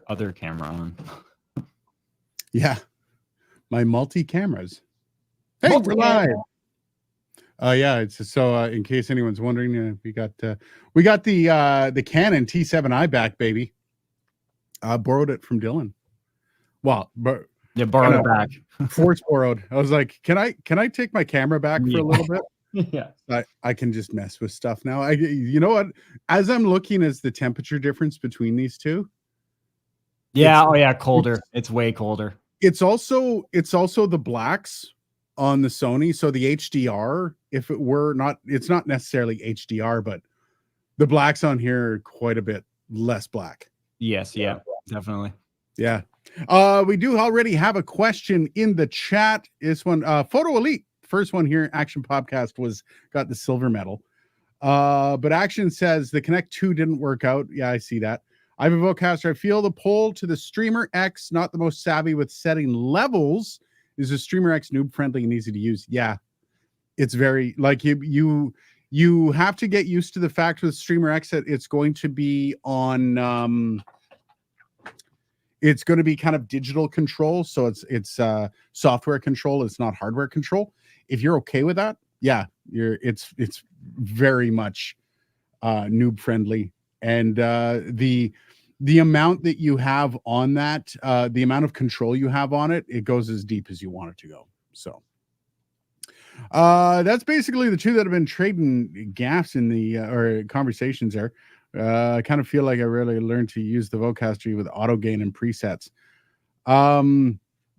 other camera on. Yeah, my multi-cameras. Hey, we're live. Yeah, it's so in case anyone's wondering, we got the Canon T7i back, baby. Borrowed it from Dylan. Well, but yeah, borrowed it back. Force borrowed. I was like, can I take my camera back for a little bit? Yeah, I can just mess with stuff now. You know what? As I'm looking as the temperature difference between these two. Yeah. Colder. It's way colder. It's also the blacks on the Sony. So the HDR, if it were not, it's not necessarily HDR, but the blacks on here are quite a bit less black. Yes. Yeah, definitely. Yeah. We do already have a question in the chat. This one, Photo Elite, first one here, Action Podcast got the silver medal. But Action says the Connect 2 didn't work out. Yeah, I see that. I have a Rodecaster. I feel the pull to the Streamer X, not the most savvy with setting levels. Is the Streamer X noob friendly and easy to use? Yeah, it's very like you have to get used to the fact with Streamer X that it's going to be on. It's going to be kind of digital control, so it's software control. It's not hardware control. If you're okay with that, yeah, it's very much noob friendly, and the amount that you have on that, the amount of control you have on it, it goes as deep as you want it to go. So that's basically the two that have been trading gaffs in the or conversations there. I kind of feel like I really learned to use the Rodecaster with auto gain and presets.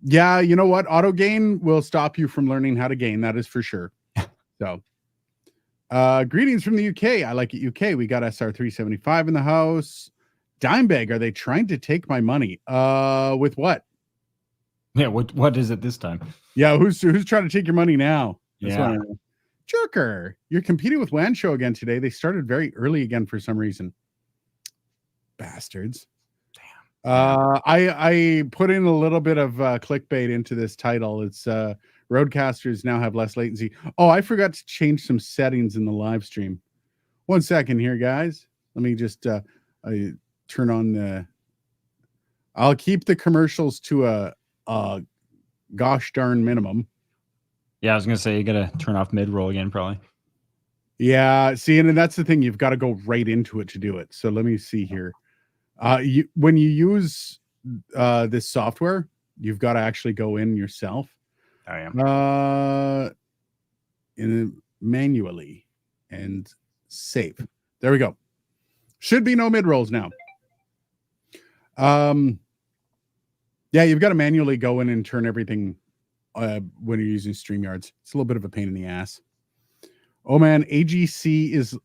Yeah, you know what? Auto gain will stop you from learning how to gain. That is for sure. So greetings from the UK. I like it UK. We got SR375 in the house. Dimebag, are they trying to take my money? With what? Yeah, what is it this time? Yeah, who's trying to take your money now? That's yeah. Jerker, you're competing with WAN Show again today. They started very early again for some reason. Bastards. Damn. I put in a little bit of clickbait into this title. It's Rodecasters now have less latency. Oh, I forgot to change some settings in the live stream. 1 second here, guys. Let me just turn on the. I'll keep the commercials to a gosh darn minimum. Yeah, I was gonna say you gotta turn off mid-roll again, probably. Yeah, see, and that's the thing, you've got to go right into it to do it. So let me see here. When you use this software, you've got to actually go in yourself. I am. Manually and save. There we go. Should be no mid rolls now. Yeah, you've got to manually go in and turn everything when you're using StreamYards. It's a little bit of a pain in the ass. Oh man, AGC is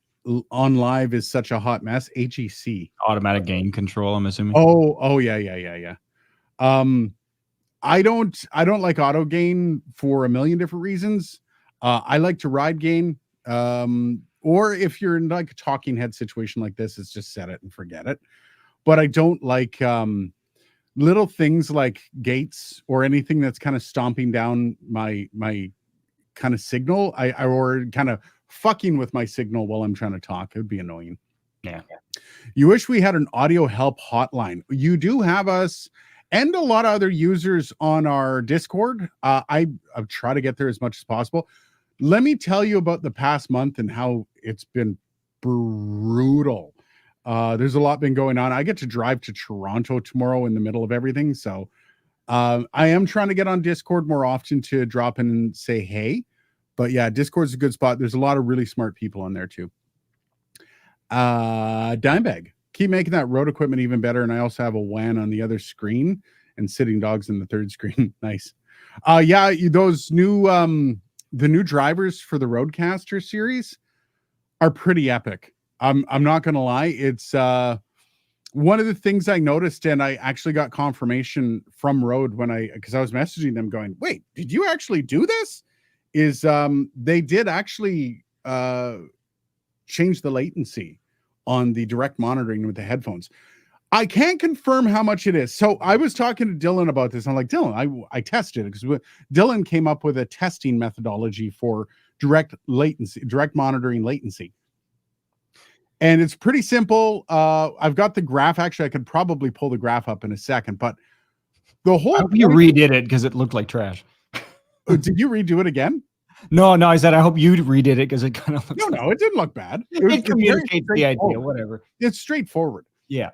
on live is such a hot mess. AGC, automatic gain control, I'm assuming. Oh yeah. I don't like auto gain for a million different reasons. I like to ride gain. Or if you're in like a talking head situation like this, it's just set it and forget it. But I don't like little things like gates or anything that's kind of stomping down my kind of signal. Or kind of fucking with my signal while I'm trying to talk. It would be annoying. Yeah. You wish we had an audio help hotline. You do have us and a lot of other users on our Discord. I've tried to get there as much as possible. Let me tell you about the past month and how it's been brutal. There's a lot been going on. I get to drive to Toronto tomorrow in the middle of everything. So I am trying to get on Discord more often to drop in and say, hey, but yeah, Discord's a good spot. There's a lot of really smart people on there too. Dimebag, keep making that road equipment even better. And I also have a WAN on the other screen and sitting dogs in the third screen. Nice. Yeah, those new, the new drivers for the Rodecaster series are pretty epic. I'm not going to lie. It's, one of the things I noticed, and I actually got confirmation from Rode because I was messaging them going, wait, did you actually do this? Is they did actually change the latency on the direct monitoring with the headphones. I can't confirm how much it is. So I was talking to Dylan about this. I'm like, Dylan, I tested it because Dylan came up with a testing methodology for direct monitoring latency. And it's pretty simple. I've got the graph. Actually, I could probably pull the graph up in a second, but the whole I hope you redid it because it looked like trash. Did you redo it again? No, I said I hope you redid it because it kind of looks. No, it didn't look bad. It communicates the idea, whatever. It's straightforward. Yeah.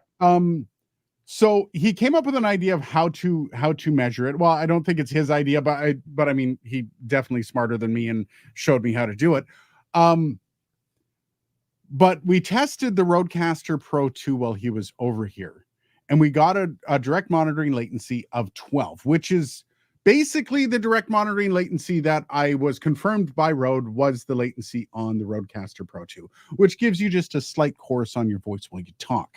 So he came up with an idea of how to measure it. Well, I don't think it's his idea, but I mean, he definitely smarter than me and showed me how to do it. But we tested the Rodecaster Pro 2 while he was over here, and we got a direct monitoring latency of 12, which is basically the direct monitoring latency that I was confirmed by Rode was the latency on the Rodecaster Pro 2, which gives you just a slight chorus on your voice while you talk.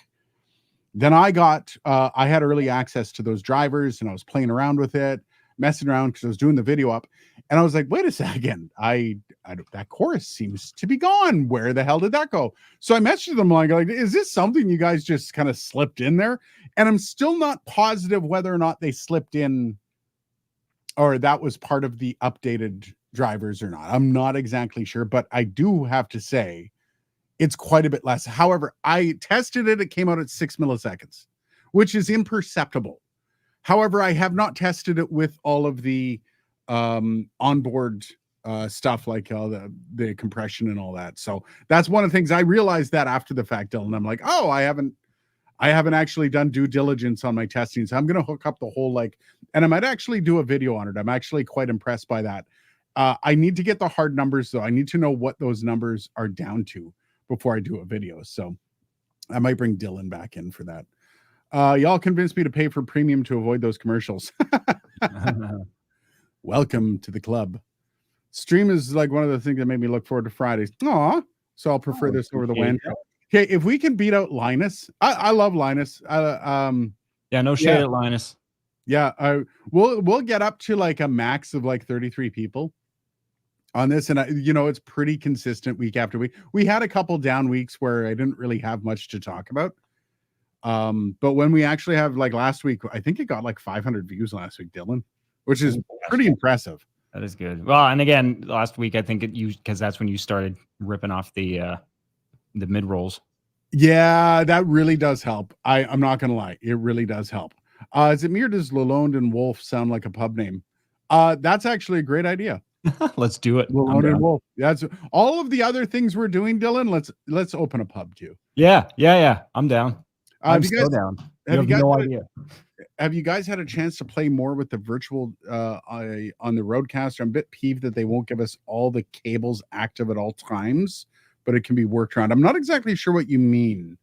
Then I had early access to those drivers, and I was playing around with it, messing around because I was doing the video up, and I was like, wait a second, that chorus seems to be gone. Where the hell did that go? So I messaged them like, is this something you guys just kind of slipped in there? And I'm still not positive whether or not they slipped in or that was part of the updated drivers or not. I'm not exactly sure, but I do have to say it's quite a bit less. However, I tested it. It came out at 6 milliseconds, which is imperceptible. However, I have not tested it with all of the onboard stuff like the compression and all that. So that's one of the things I realized that after the fact, Dylan. I'm like, oh, I haven't actually done due diligence on my testing. So I'm going to hook up the whole and I might actually do a video on it. I'm actually quite impressed by that. I need to get the hard numbers though. I need to know what those numbers are down to before I do a video. So I might bring Dylan back in for that. Y'all convinced me to pay for premium to avoid those commercials. Welcome to the club. Stream is like one of the things that made me look forward to Fridays. Aw, so I'll prefer this over the WAN. Okay, if we can beat out Linus, I love Linus. Yeah, no shade at Linus. Yeah, we'll get up to like a max of like 33 people on this, and it's pretty consistent week after week. We had a couple down weeks where I didn't really have much to talk about. But when we actually have like last week, I think it got like 500 views last week, Dylan, which is pretty impressive. That is good. Well, and again, last week I think because that's when you started ripping off the mid rolls. Yeah, that really does help. I'm not gonna lie, it really does help. Is it me or does Lalonde and Wolf sound like a pub name? That's actually a great idea. Let's do it. Lalonde and Wolf. That's all of the other things we're doing, Dylan. Let's open a pub too. Yeah. I'm down. I'm so down. You have no idea. Have you guys had a chance to play more with the virtual on the Rodecaster? I'm a bit peeved that they won't give us all the cables active at all times, but it can be worked around. I'm not exactly sure what you mean.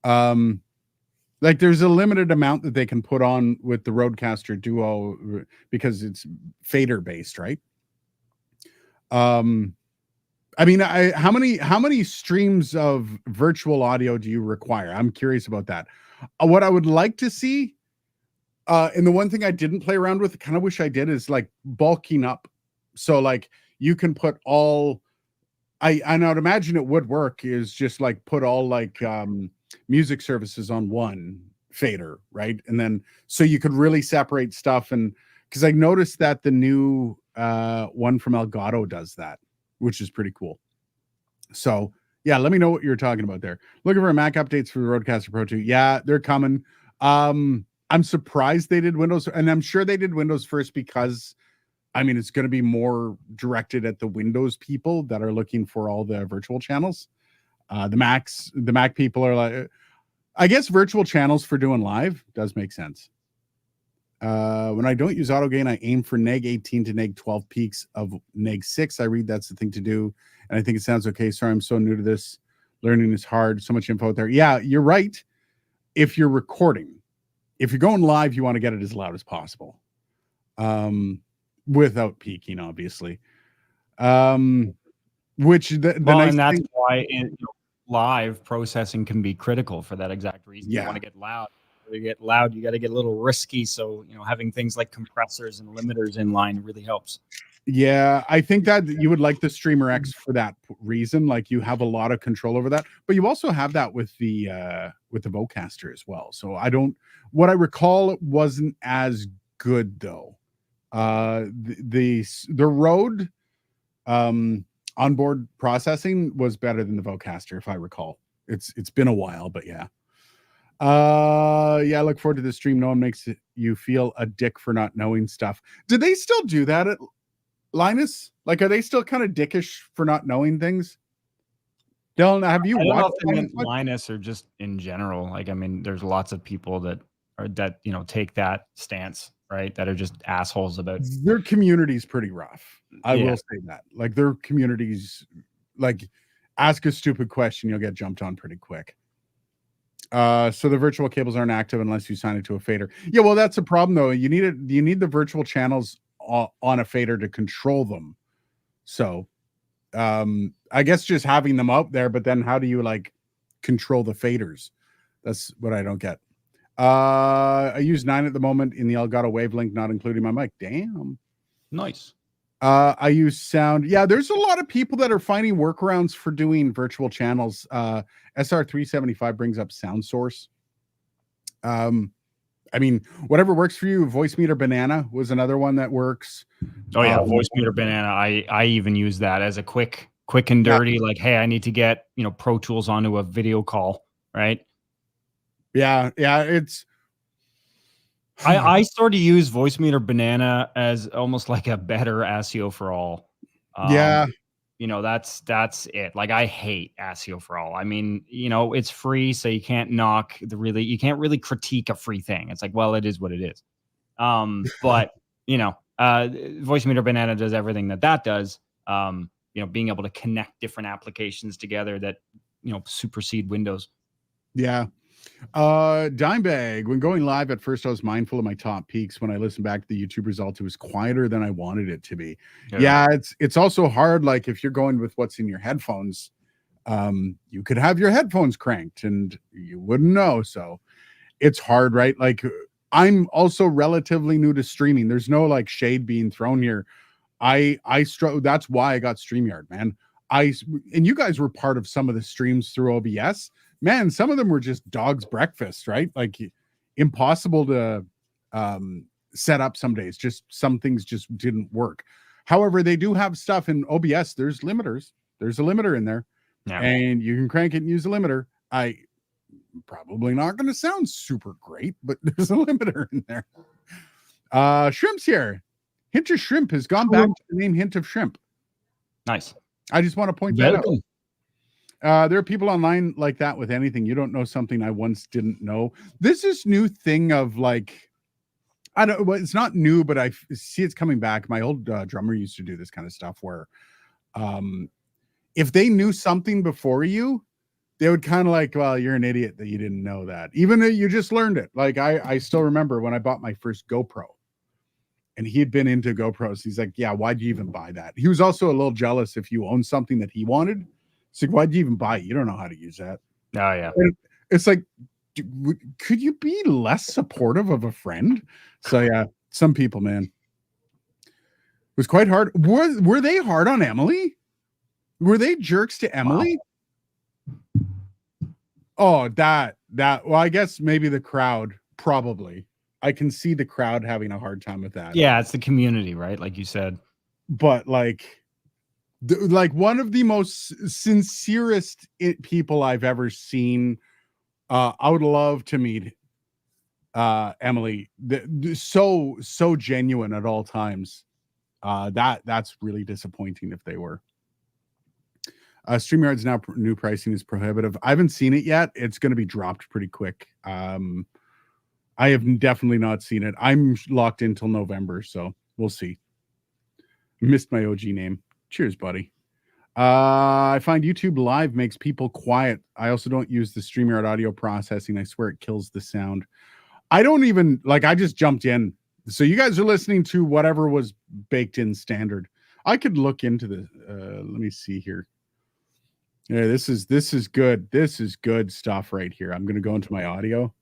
Like there's a limited amount that they can put on with the Rodecaster Duo because it's fader based, right? I mean, how many streams of virtual audio do you require? I'm curious about that. What I would like to see, and the one thing I didn't play around with, kind of wish I did, is like bulking up. So like you can put all, I would imagine it would work, is just like put all like music services on one fader, right? And then so you could really separate stuff. And because I noticed that the new one from Elgato does that, which is pretty cool. So yeah, let me know what you're talking about there. Looking for Mac updates for the Rodecaster Pro 2. Yeah, they're coming. I'm surprised they did Windows, and I'm sure they did Windows first because I mean it's going to be more directed at the Windows people that are looking for all the virtual channels. The Mac people are like, I guess virtual channels for doing live does make sense. When I don't use auto gain, I aim for neg 18 to neg 12 peaks of neg 6. I read that's the thing to do, and I think it sounds okay. Sorry, I'm so new to this. Learning is hard. So much info out there. Yeah, you're right. If you're recording, if you're going live, you want to get it as loud as possible, without peaking, obviously. Which the nice and that's thing, why live processing can be critical for that exact reason. Yeah. You want to get loud. To get loud, you got to get a little risky. So having things like compressors and limiters in line really helps. Yeah, I think that you would like the Streamer X for that reason. Like you have a lot of control over that, but you also have that with the Vocaster as well. So what I recall, it wasn't as good though. The Rode onboard processing was better than the Vocaster, if I recall. It's been a while, but yeah. Yeah, I look forward to the stream. No one makes you feel a dick for not knowing stuff. Do they still do that at Linus? Like, are they still kind of dickish for not knowing things? Dylan, have you I don't know watched if they Linus meant much? Linus or just in general. Like, I mean, there's lots of people that take that stance, right? That are just assholes about. Their community's pretty rough. I Yeah. will say that. Like, their community's like, ask a stupid question, you'll get jumped on pretty quick. So the virtual cables aren't active unless you sign it to a fader. Yeah, well, that's a problem though. You need the virtual channels on a fader to control them. So I guess just having them out there, but then how do you like control the faders? That's what I don't get. I use 9 at the moment in the Elgato Wavelink, not including my mic. Damn. Nice. I use sound. Yeah, there's a lot of people that are finding workarounds for doing virtual channels. SR375 brings up Sound Source. I mean, whatever works for you. Voice Meter Banana was another one that works. Oh yeah, Voice Meter Banana. I even use that as a quick and dirty. Yeah. Like, hey, I need to get Pro Tools onto a video call, right? Yeah, it's. I sort of use Voice Meter Banana as almost like a better ASIO for all. Yeah. That's it. Like, I hate ASIO for all. I mean, it's free, so you can't you can't really critique a free thing. It's like, well, it is what it is. But Voice Meter Banana does everything that does. Being able to connect different applications together that supersede Windows. Yeah. Dimebag, when going live at first, I was mindful of my top peaks. When I listened back to the YouTube results, it was quieter than I wanted it to be. Yeah, it's also hard. Like, if you're going with what's in your headphones, you could have your headphones cranked and you wouldn't know. So it's hard, right? Like, I'm also relatively new to streaming. There's no like shade being thrown here. I struggle. That's why I got StreamYard, man. And you guys were part of some of the streams through OBS. Man, some of them were just dog's breakfast, right? Like, impossible to set up some days. Just some things just didn't work. However, they do have stuff in OBS. There's limiters. There's a limiter in there, and you can crank it and use a limiter. I probably not going to sound super great, but there's a limiter in there. Shrimp's here. Hint of Shrimp has gone back to the name Hint of Shrimp. Nice. I just want to point that out. There are people online like that with anything. You don't know something I once didn't know. This is new thing of like, I don't. Well, it's not new, but I see it's coming back. My old drummer used to do this kind of stuff where, if they knew something before you, they would kind of like, well, you're an idiot that you didn't know that, even though you just learned it. Like I still remember when I bought my first GoPro. And he had been into GoPros. He's like, yeah, why'd you even buy that? He was also a little jealous if you own something that he wanted. It's like, why'd you even buy it? You don't know how to use that. Oh, yeah. And it's like, could you be less supportive of a friend? So, yeah, some people, man. It was quite hard. Were they hard on Emily? Were they jerks to Emily? Wow. Oh, that. Well, I guess maybe the crowd, probably. I can see the crowd having a hard time with that. Yeah, it's the community, right? Like you said. But like one of the most sincerest people I've ever seen. I would love to meet Emily. So genuine at all times. That's really disappointing if they were. StreamYard's now new pricing is prohibitive. I haven't seen it yet. It's going to be dropped pretty quick. I have definitely not seen it. I'm locked in till November, so we'll see. Missed my OG name. Cheers, buddy. I find YouTube Live makes people quiet. I also don't use the StreamYard audio processing. I swear it kills the sound. I don't even, like, I just jumped in. So you guys are listening to whatever was baked in standard. I could look into the, let me see here. Yeah, this is good. This is good stuff right here. I'm going to go into my audio.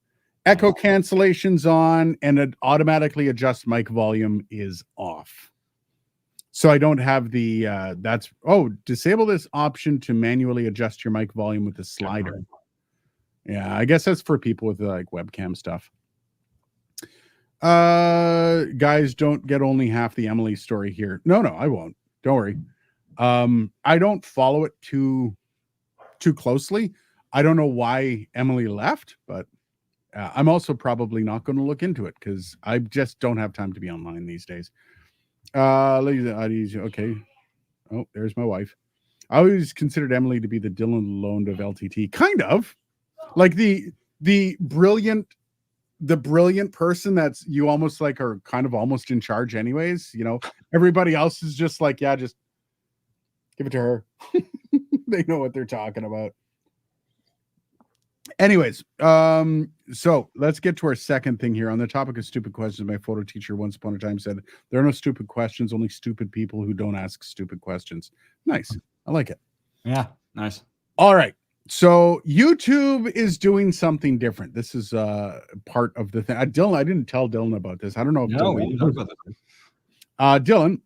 Echo cancellation's on, and it automatically adjust mic volume is off. So I don't have the disable this option to manually adjust your mic volume with the slider. Yeah, I guess that's for people with like webcam stuff. Guys, don't get only half the Emily story here. No, I won't. Don't worry. I don't follow it too closely. I don't know why Emily left, but I'm also probably not going to look into it because I just don't have time to be online these days. Okay. Oh, there's my wife. I always considered Emily to be the Dylan Lone of LTT, kind of like the brilliant person that's you almost like are kind of almost in charge anyways. You know, everybody else is just like, yeah, just give it to her. They know what they're talking about. Anyways, so let's get to our second thing here on the topic of stupid questions. My photo teacher once upon a time said there are no stupid questions, only stupid people who don't ask stupid questions. Nice. I like it. Yeah, nice. All right. So YouTube is doing something different. This is part of the thing. Dylan, I didn't tell Dylan about this. I don't know if No, Dylan, we didn't talk about this. Dylan,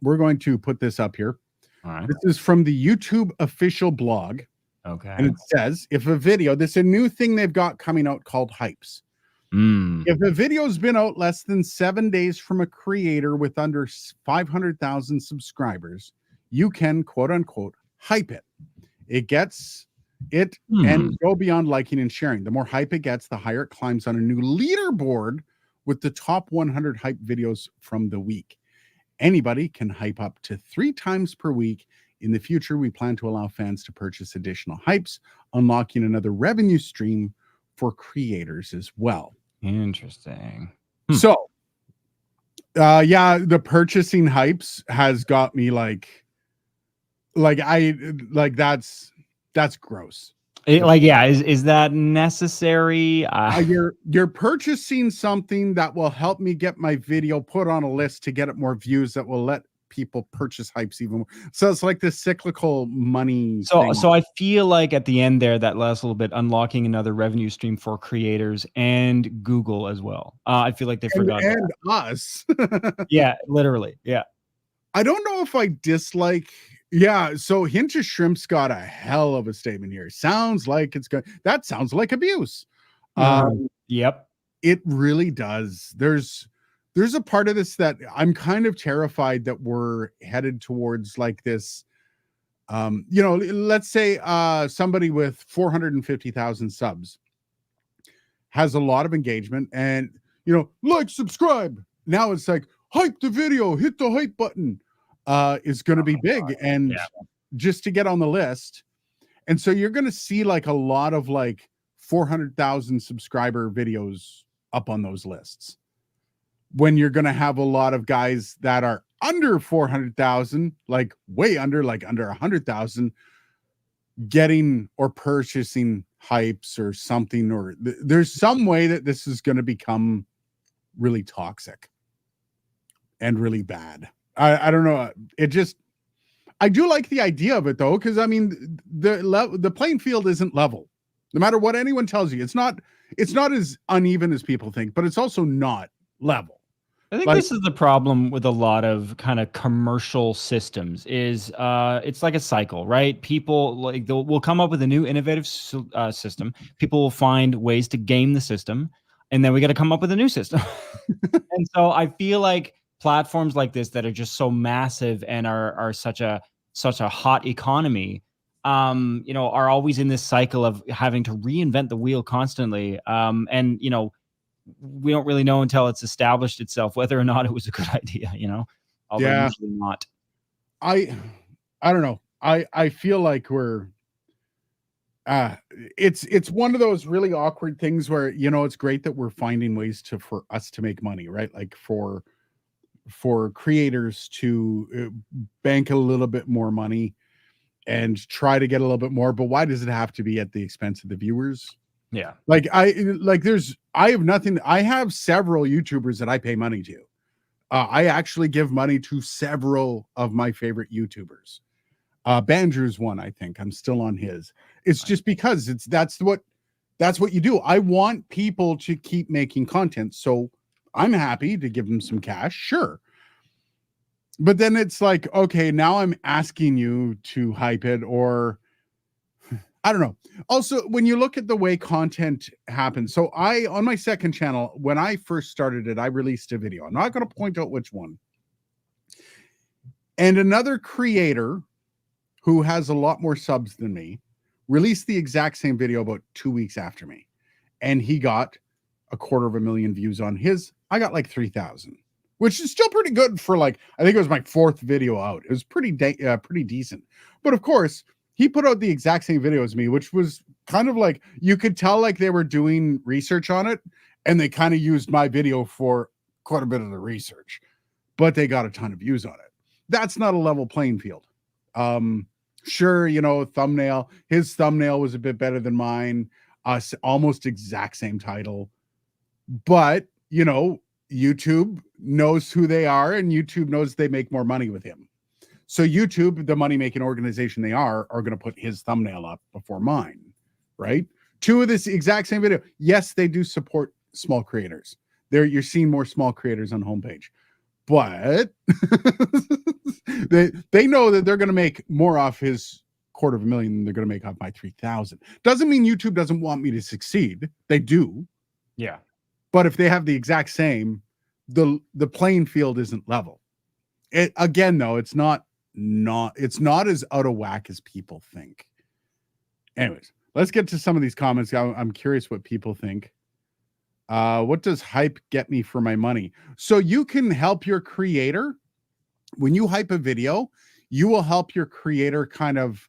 we're going to put this up here. All right. This is from the YouTube official blog. Okay. And it says, if a video, this is a new thing they've got coming out called hypes. If a video's been out less than 7 days from a creator with under 500,000 subscribers, you can quote unquote hype it. It gets it and go beyond liking and sharing. The more hype it gets, the higher it climbs on a new leaderboard with the top 100 hype videos from the week. Anybody can hype up to 3 times per week. In the future, we plan to allow fans to purchase additional hypes, unlocking another revenue stream for creators as well. Interesting. So, yeah, the purchasing hypes has got me like that's gross. Is that necessary? You're purchasing something that will help me get my video put on a list to get it more views that will let people purchase hypes even more. So it's like this cyclical money thing. So I feel like at the end there, that last little bit, unlocking another revenue stream for creators and Google as well. I feel like they forgot and us. Yeah, literally. Yeah. I don't know if I dislike. Yeah, so Hint of Shrimp's got a hell of a statement here. Sounds like it's good. That sounds like abuse. Yep. It really does. There's a part of this that I'm kind of terrified that we're headed towards like this. Let's say somebody with 450,000 subs has a lot of engagement and, like, subscribe. Now it's like, hype the video, hit the hype button. Is going to be big and just to get on the list. And so you're going to see like a lot of like 400,000 subscriber videos up on those lists. When you're going to have a lot of guys that are under 400,000, like way under, like under 100,000, getting or purchasing hypes or something, or there's some way that this is going to become really toxic and really bad. I don't know. I do like the idea of it though, because I mean the playing field isn't level. No matter what anyone tells you, it's not as uneven as people think, but it's also not level. I think this is the problem with a lot of kind of commercial systems is it's like a cycle, right? People will come up with a new innovative system. People will find ways to game the system, and then we got to come up with a new system. And so I feel like platforms like this that are just so massive and are such a hot economy, are always in this cycle of having to reinvent the wheel constantly. And we don't really know until it's established itself whether or not it was a good idea, although usually not. I don't know. I feel like we're it's one of those really awkward things where it's great that we're finding ways for us to make money, right? Like for creators to bank a little bit more money and try to get a little bit more, but why does it have to be at the expense of the viewers? Yeah. I have several YouTubers that I pay money to. I actually give money to several of my favorite YouTubers. Banjo's one, I think. I'm still on his. It's just because that's what you do. I want people to keep making content. So I'm happy to give them some cash, sure. But then it's like, okay, now I'm asking you to hype it, or I don't know. Also, when you look at the way content happens, so on my second channel, when I first started it, I released a video. I'm not going to point out which one. And another creator who has a lot more subs than me released the exact same video about 2 weeks after me. And he got 250,000 views on his. I got like 3,000, which is still pretty good for like, I think it was my 4th video out. It was pretty decent. But of course, he put out the exact same video as me, which was kind of like, you could tell like they were doing research on it, and they kind of used my video for quite a bit of the research, but they got a ton of views on it. That's not a level playing field. Sure, you know, his thumbnail was a bit better than mine, almost exact same title, but you know, YouTube knows who they are, and YouTube knows they make more money with him. So YouTube, the money making organization they are going to put his thumbnail up before mine, right? 2 of this exact same video. Yes, they do support small creators. You're seeing more small creators on homepage, but they know that they're going to make more off his 250,000 than they're going to make off my 3,000. Doesn't mean YouTube doesn't want me to succeed. They do. Yeah. But if they have the exact same, the playing field isn't level. It again, though, it's not as out of whack as people think. Anyways, let's get to some of these comments. I'm curious what people think. What does hype get me for my money? So you can help your creator. When you hype a video, you will help your creator kind of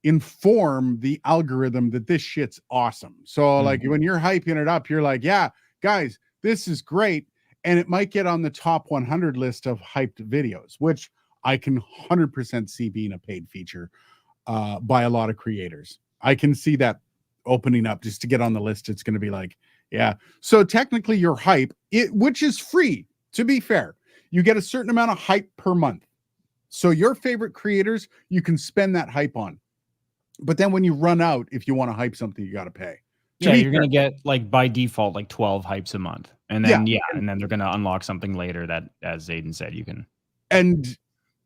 inform the algorithm that this shit's awesome. So like when you're hyping it up, you're like, yeah, guys, this is great. And it might get on the top 100 list of hyped videos, which I can 100% see being a paid feature by a lot of creators. I can see that opening up just to get on the list. It's going to be like, yeah. So technically your hype, which is free, to be fair, you get a certain amount of hype per month. So your favorite creators, you can spend that hype on. But then when you run out, if you want to hype something, you got to pay. Yeah, you're going to get like by default, like 12 hypes a month. And then, and then they're going to unlock something later that, as Zayden said, you can. And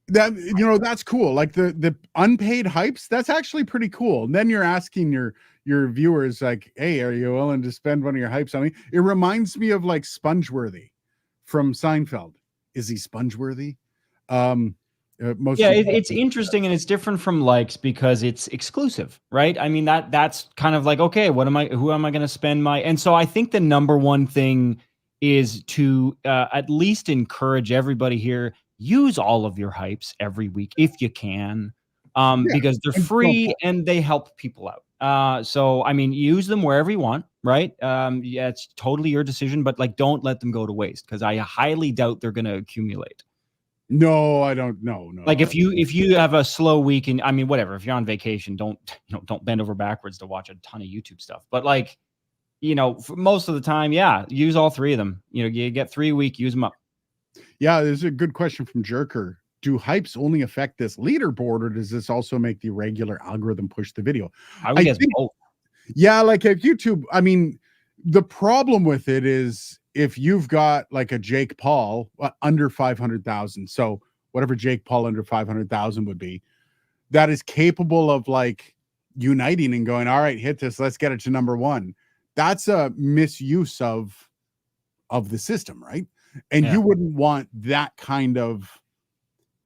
that, you know, that's cool. Like the unpaid hypes, that's actually pretty cool. And then you're asking your viewers like, hey, are you willing to spend one of your hypes on me? It reminds me of like Spongeworthy from Seinfeld. Is he Spongeworthy? It's interesting, and it's different from likes because it's exclusive, right? I mean, that's kind of like, okay, who am I going to spend my, and so I think the number one thing is to at least encourage everybody here, use all of your hypes every week if you can, because they're free and they help people out. So I mean, use them wherever you want, right? Yeah, it's totally your decision, but like, don't let them go to waste, because I highly doubt they're going to accumulate. No, I don't. No. Like if you have a slow week, and I mean, whatever, if you're on vacation, don't bend over backwards to watch a ton of YouTube stuff. But like, for most of the time, use all 3 of them. You get 3 a week, use them up. Yeah, there's a good question from Jerker. Do hypes only affect this leaderboard, or does this also make the regular algorithm push the video? I would guess both. Yeah, like at YouTube, I mean, the problem with it is if you've got like a Jake Paul under 500,000, so whatever Jake Paul under 500,000 would be, that is capable of like uniting and going, all right, hit this, let's get it to number 1. That's a misuse of the system, right? And you wouldn't want that kind of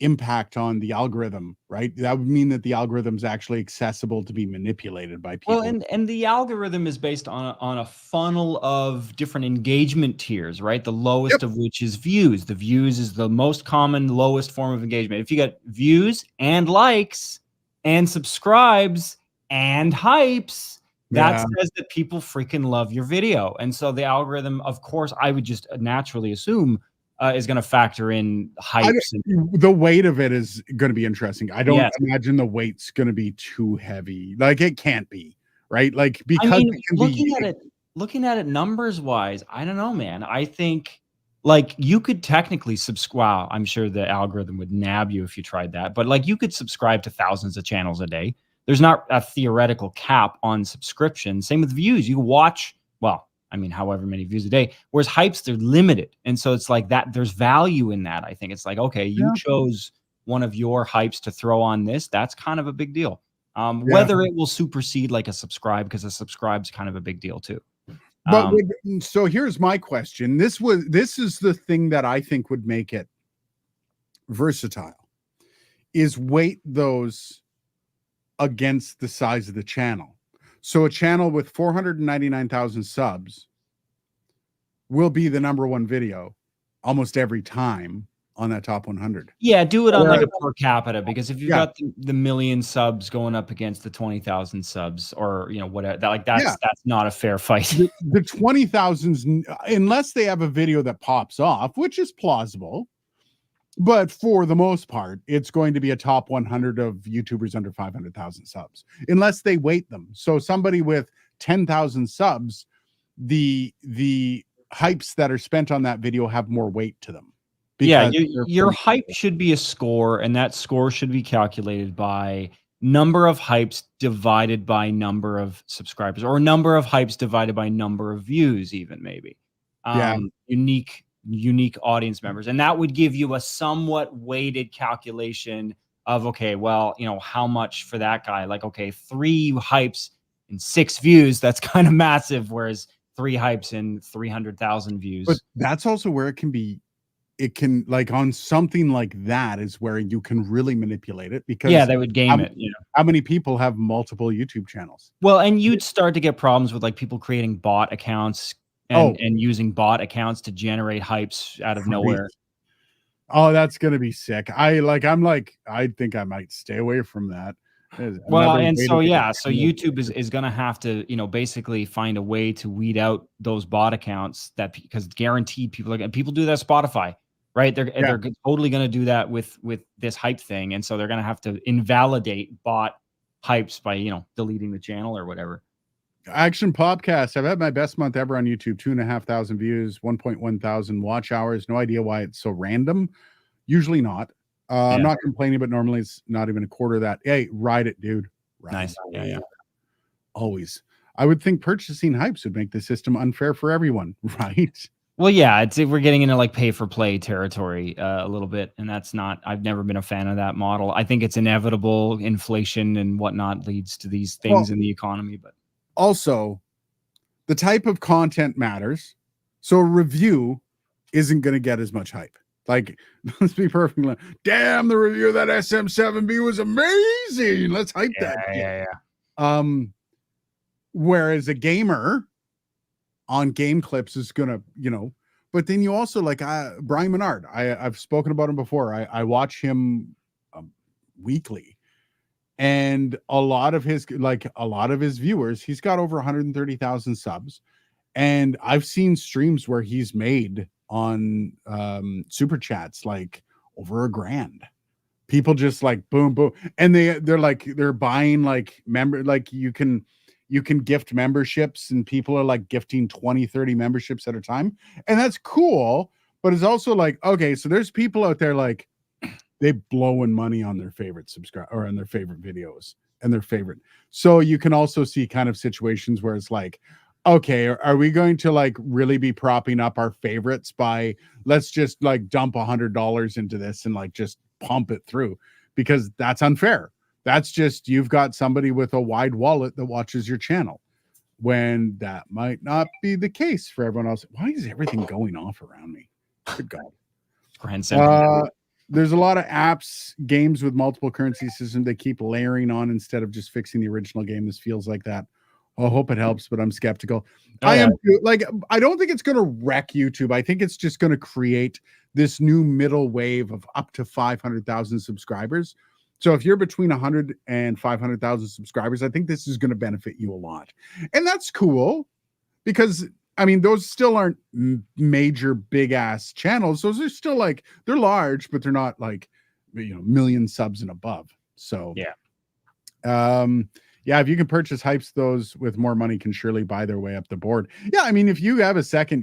impact on the algorithm, right? That would mean that the algorithm's actually accessible to be manipulated by people. Well, and the algorithm is based on a funnel of different engagement tiers, right? The lowest of which is views. The views is the most common, lowest form of engagement. If you get views and likes and subscribes and hypes, that says that people freaking love your video. And so the algorithm, of course, I would just naturally assume is going to factor in hypes. The weight of it is going to be interesting. I don't imagine the weight's going to be too heavy. Like it can't be, right? Like, because I mean, looking at it numbers wise, I don't know, man. I think like you could technically subscribe. I'm sure the algorithm would nab you if you tried that, but like you could subscribe to thousands of channels a day. There's not a theoretical cap on subscription. Same with views. You watch, I mean, however many views a day, whereas hypes, they're limited. And so it's like that, there's value in that. I think it's like, okay, you chose one of your hypes to throw on this. That's kind of a big deal. Whether it will supersede like a subscribe, because a subscribe's kind of a big deal too. But so here's my question. This is the thing that I think would make it versatile. is weight those against the size of the channel. So a channel with 499,000 subs will be the number one video almost every time on that top 100. Yeah, do it on like a per capita, because if you've Yeah. got the million subs going up against the 20,000 subs, or whatever, that's not a fair fight. The 20,000s, unless they have a video that pops off, which is plausible, but for the most part, it's going to be a top 100 of YouTubers under 500,000 subs, unless they weight them. So somebody with 10,000 subs, the hypes that are spent on that video have more weight to them. Yeah, your hype should be a score, and that score should be calculated by number of hypes divided by number of subscribers, or number of hypes divided by number of views, even maybe. Unique audience members, and that would give you a somewhat weighted calculation of, okay, well, how much for that guy? Like, okay, 3 hypes and 6 views, that's kind of massive, whereas 3 hypes and 300,000 views. But that's also where it can like on something like that is where you can really manipulate it, because they would game it. How many people have multiple YouTube channels? Well, and you'd start to get problems with like people creating bot accounts and using bot accounts to generate hypes out of nowhere. Oh, that's gonna be sick. I think I might stay away from that. Well, and so YouTube is going to have to, basically find a way to weed out those bot accounts, because guaranteed people do that Spotify, right? They're totally going to do that with this hype thing, and so they're going to have to invalidate bot hypes by deleting the channel or whatever. Action Podcast. I've had my best month ever on YouTube. 2,500 views, 1.1 thousand watch hours. No idea why it's so random. Usually not. I'm not complaining, but normally it's not even a quarter of that. Hey, ride it, dude. Nice. Yeah. Always. I would think purchasing hypes would make the system unfair for everyone, right? Well, yeah, we're getting into like pay for play territory a little bit, and I've never been a fan of that model. I think it's inevitable. Inflation and whatnot leads to these things in the economy, but also the type of content matters. So a review isn't going to get as much hype. Like, let's be perfectly honest. Damn, the review of that SM7B was amazing. Let's hype that. Yeah. Whereas a gamer on game clips is gonna, but then you also like Brian Menard. I've spoken about him before. I watch him weekly, and a lot of his viewers, he's got over 130,000 subs, and I've seen streams where he's made on super chats like over $1,000. People just like boom and they're buying like you can gift memberships, and people are like gifting 20-30 memberships at a time, and that's cool. But it's also like, okay, so there's people out there like they blowing money on their favorite or on their favorite videos and their favorite. So you can also see kind of situations where it's like, okay, are we going to like really be propping up our favorites by let's just like dump $100 into this and like just pump it through, because that's unfair. That's just, you've got somebody with a wide wallet that watches your channel, when that might not be the case for everyone else. Why is everything going off around me? Good God. There's a lot of apps, games with multiple currency systems they keep layering on instead of just fixing the original game. This feels like that. I hope it helps, but I'm skeptical. I am like, I don't think it's going to wreck YouTube. I think it's just going to create this new middle wave of up to 500,000 subscribers. So if you're between 100 and 500,000 subscribers, I think this is going to benefit you a lot. And that's cool, because I mean, those still aren't major big ass channels. Those are still like, they're large, but they're not like, million subs and above. So yeah, if you can purchase hypes, those with more money can surely buy their way up the board. Yeah, I mean, if you have a second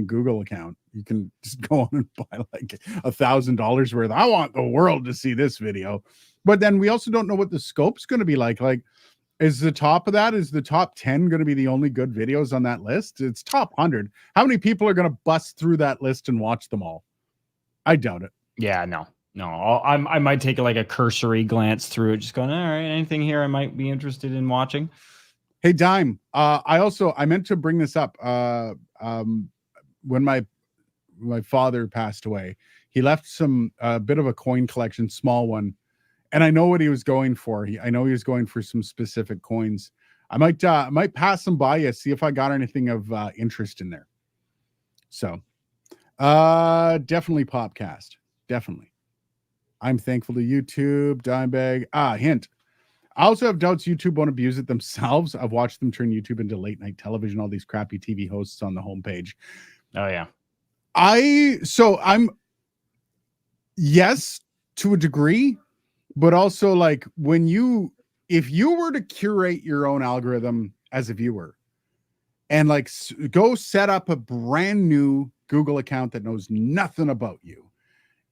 Google account, you can just go on and buy like $1,000 worth. I want the world to see this video. But then we also don't know what the scope's going to be like. Like, is the top 10 going to be the only good videos on that list? It's top 100. How many people are going to bust through that list and watch them all? I doubt it. Yeah, no. I might take like a cursory glance through it, just going, all right, anything here I might be interested in watching. Hey, Dime. I meant to bring this up. When my father passed away, He left some bit of a coin collection, small one, and I know what he was going for. I know he was going for some specific coins. I might pass them by you, see if I got anything of interest in there. So, definitely Popcast, definitely. I'm thankful to YouTube. Dimebag. Hint. I also have doubts YouTube won't abuse it themselves. I've watched them turn YouTube into late night television, all these crappy TV hosts on the homepage. Oh, yeah. I'm yes, to a degree, but also like if you were to curate your own algorithm as a viewer and like go set up a brand new Google account that knows nothing about you,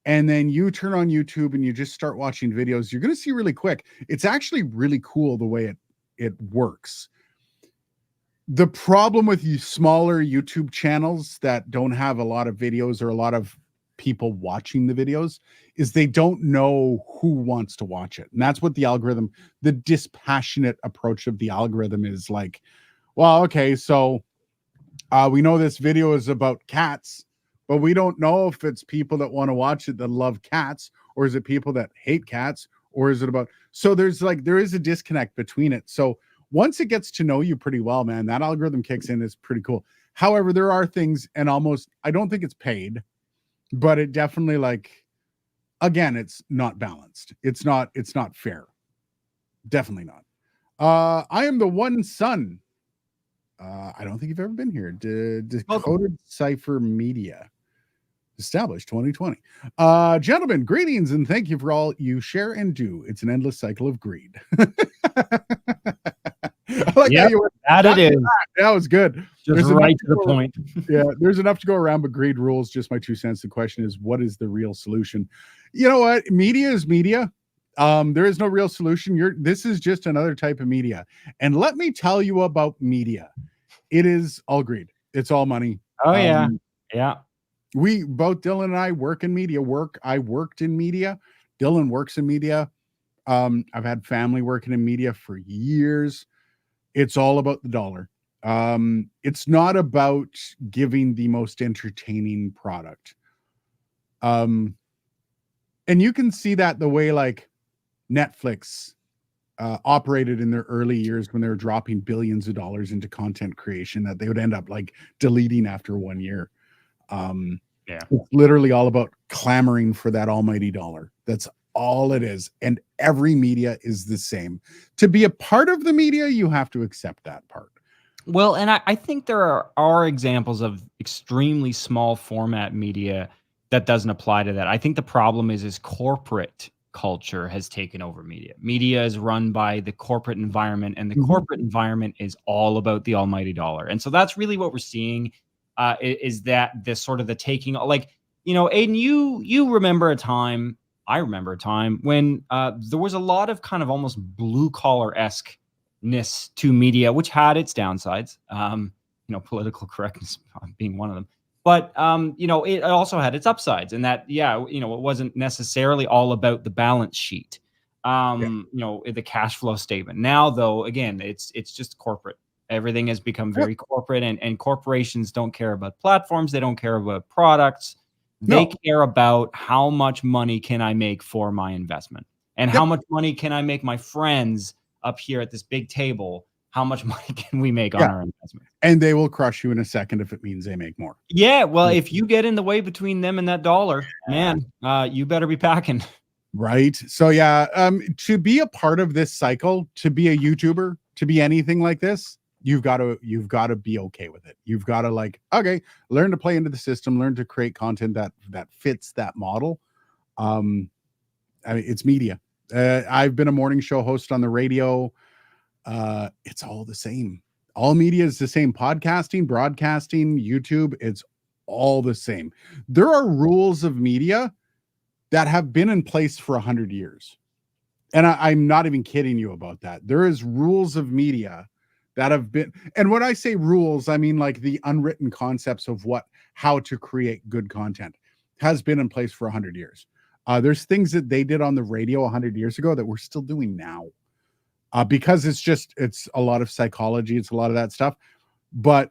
and then you turn on YouTube and you just start watching videos, you're going to see really quick. It's actually really cool the way it works. The problem with you smaller YouTube channels that don't have a lot of videos or a lot of people watching the videos is they don't know who wants to watch it. And that's what the algorithm, the dispassionate approach of the algorithm is like, well, okay, so we know this video is about cats, but we don't know if it's people that want to watch it that love cats, or is it people that hate cats, or is it about, so there is a disconnect between it. So once it gets to know you pretty well, man, that algorithm kicks in, is pretty cool. However, there are things, and I don't think it's paid, but it definitely, like, again, it's not balanced. It's not fair. Definitely not. I am the one son. I don't think you've ever been here. Decoded Cipher Media. Established 2020. Gentlemen, greetings and thank you for all you share and do. It's an endless cycle of greed. I like how you went, that it is. That was good. Just right to the point. Yeah, there's enough to go around, but greed rules. Just my 2 cents. The question is, what is the real solution? You know what? Media is media. There is no real solution. This is just another type of media. And let me tell you about media. It is all greed. It's all money. Oh, yeah. Yeah. We both, Dylan and I, work in media. I worked in media. Dylan works in media. I've had family working in media for years. It's all about the dollar. It's not about giving the most entertaining product. And you can see that the way like Netflix operated in their early years when they were dropping billions of dollars into content creation that they would end up like deleting after 1 year. It's literally all about clamoring for that almighty dollar. That's all it is. And every media is the same. To be a part of the media, you have to accept that part. Well, and I think there are examples of extremely small format media that doesn't apply to that. I think the problem is corporate culture has taken over media. Media is run by the corporate environment, and the corporate environment is all about the almighty dollar. And so that's really what we're seeing, is that this sort of the taking, like, you know, Aiden, you remember a time, I remember a time when there was a lot of kind of almost blue collar-esque-ness to media, which had its downsides, political correctness being one of them. But, it also had its upsides, and that, it wasn't necessarily all about the balance sheet, the cash flow statement. Now, though, again, it's just corporate. Everything has become very corporate, and corporations don't care about platforms. They don't care about products. They care about how much money can I make for my investment, and how much money can I make my friends up here at this big table. How much money can we make on our investment? And they will crush you in a second if it means they make more. Yeah, well, if you get in the way between them and that dollar, man, you better be packing. Right. So to be a part of this cycle, to be a YouTuber, to be anything like this, you've got to be okay with it. You've got to learn to play into the system, learn to create content that fits that model. It's media. I've been a morning show host on the radio. It's all the same. All media is the same. Podcasting, broadcasting, YouTube, it's all the same. There are rules of media that have been in place for 100 years. And I'm not even kidding you about that. There is rules of media that have been, and when I say rules, I mean like the unwritten concepts of how to create good content has been in place for 100 years. There's things that they did on the radio 100 years ago that we're still doing now. Because it's a lot of psychology, it's a lot of that stuff, but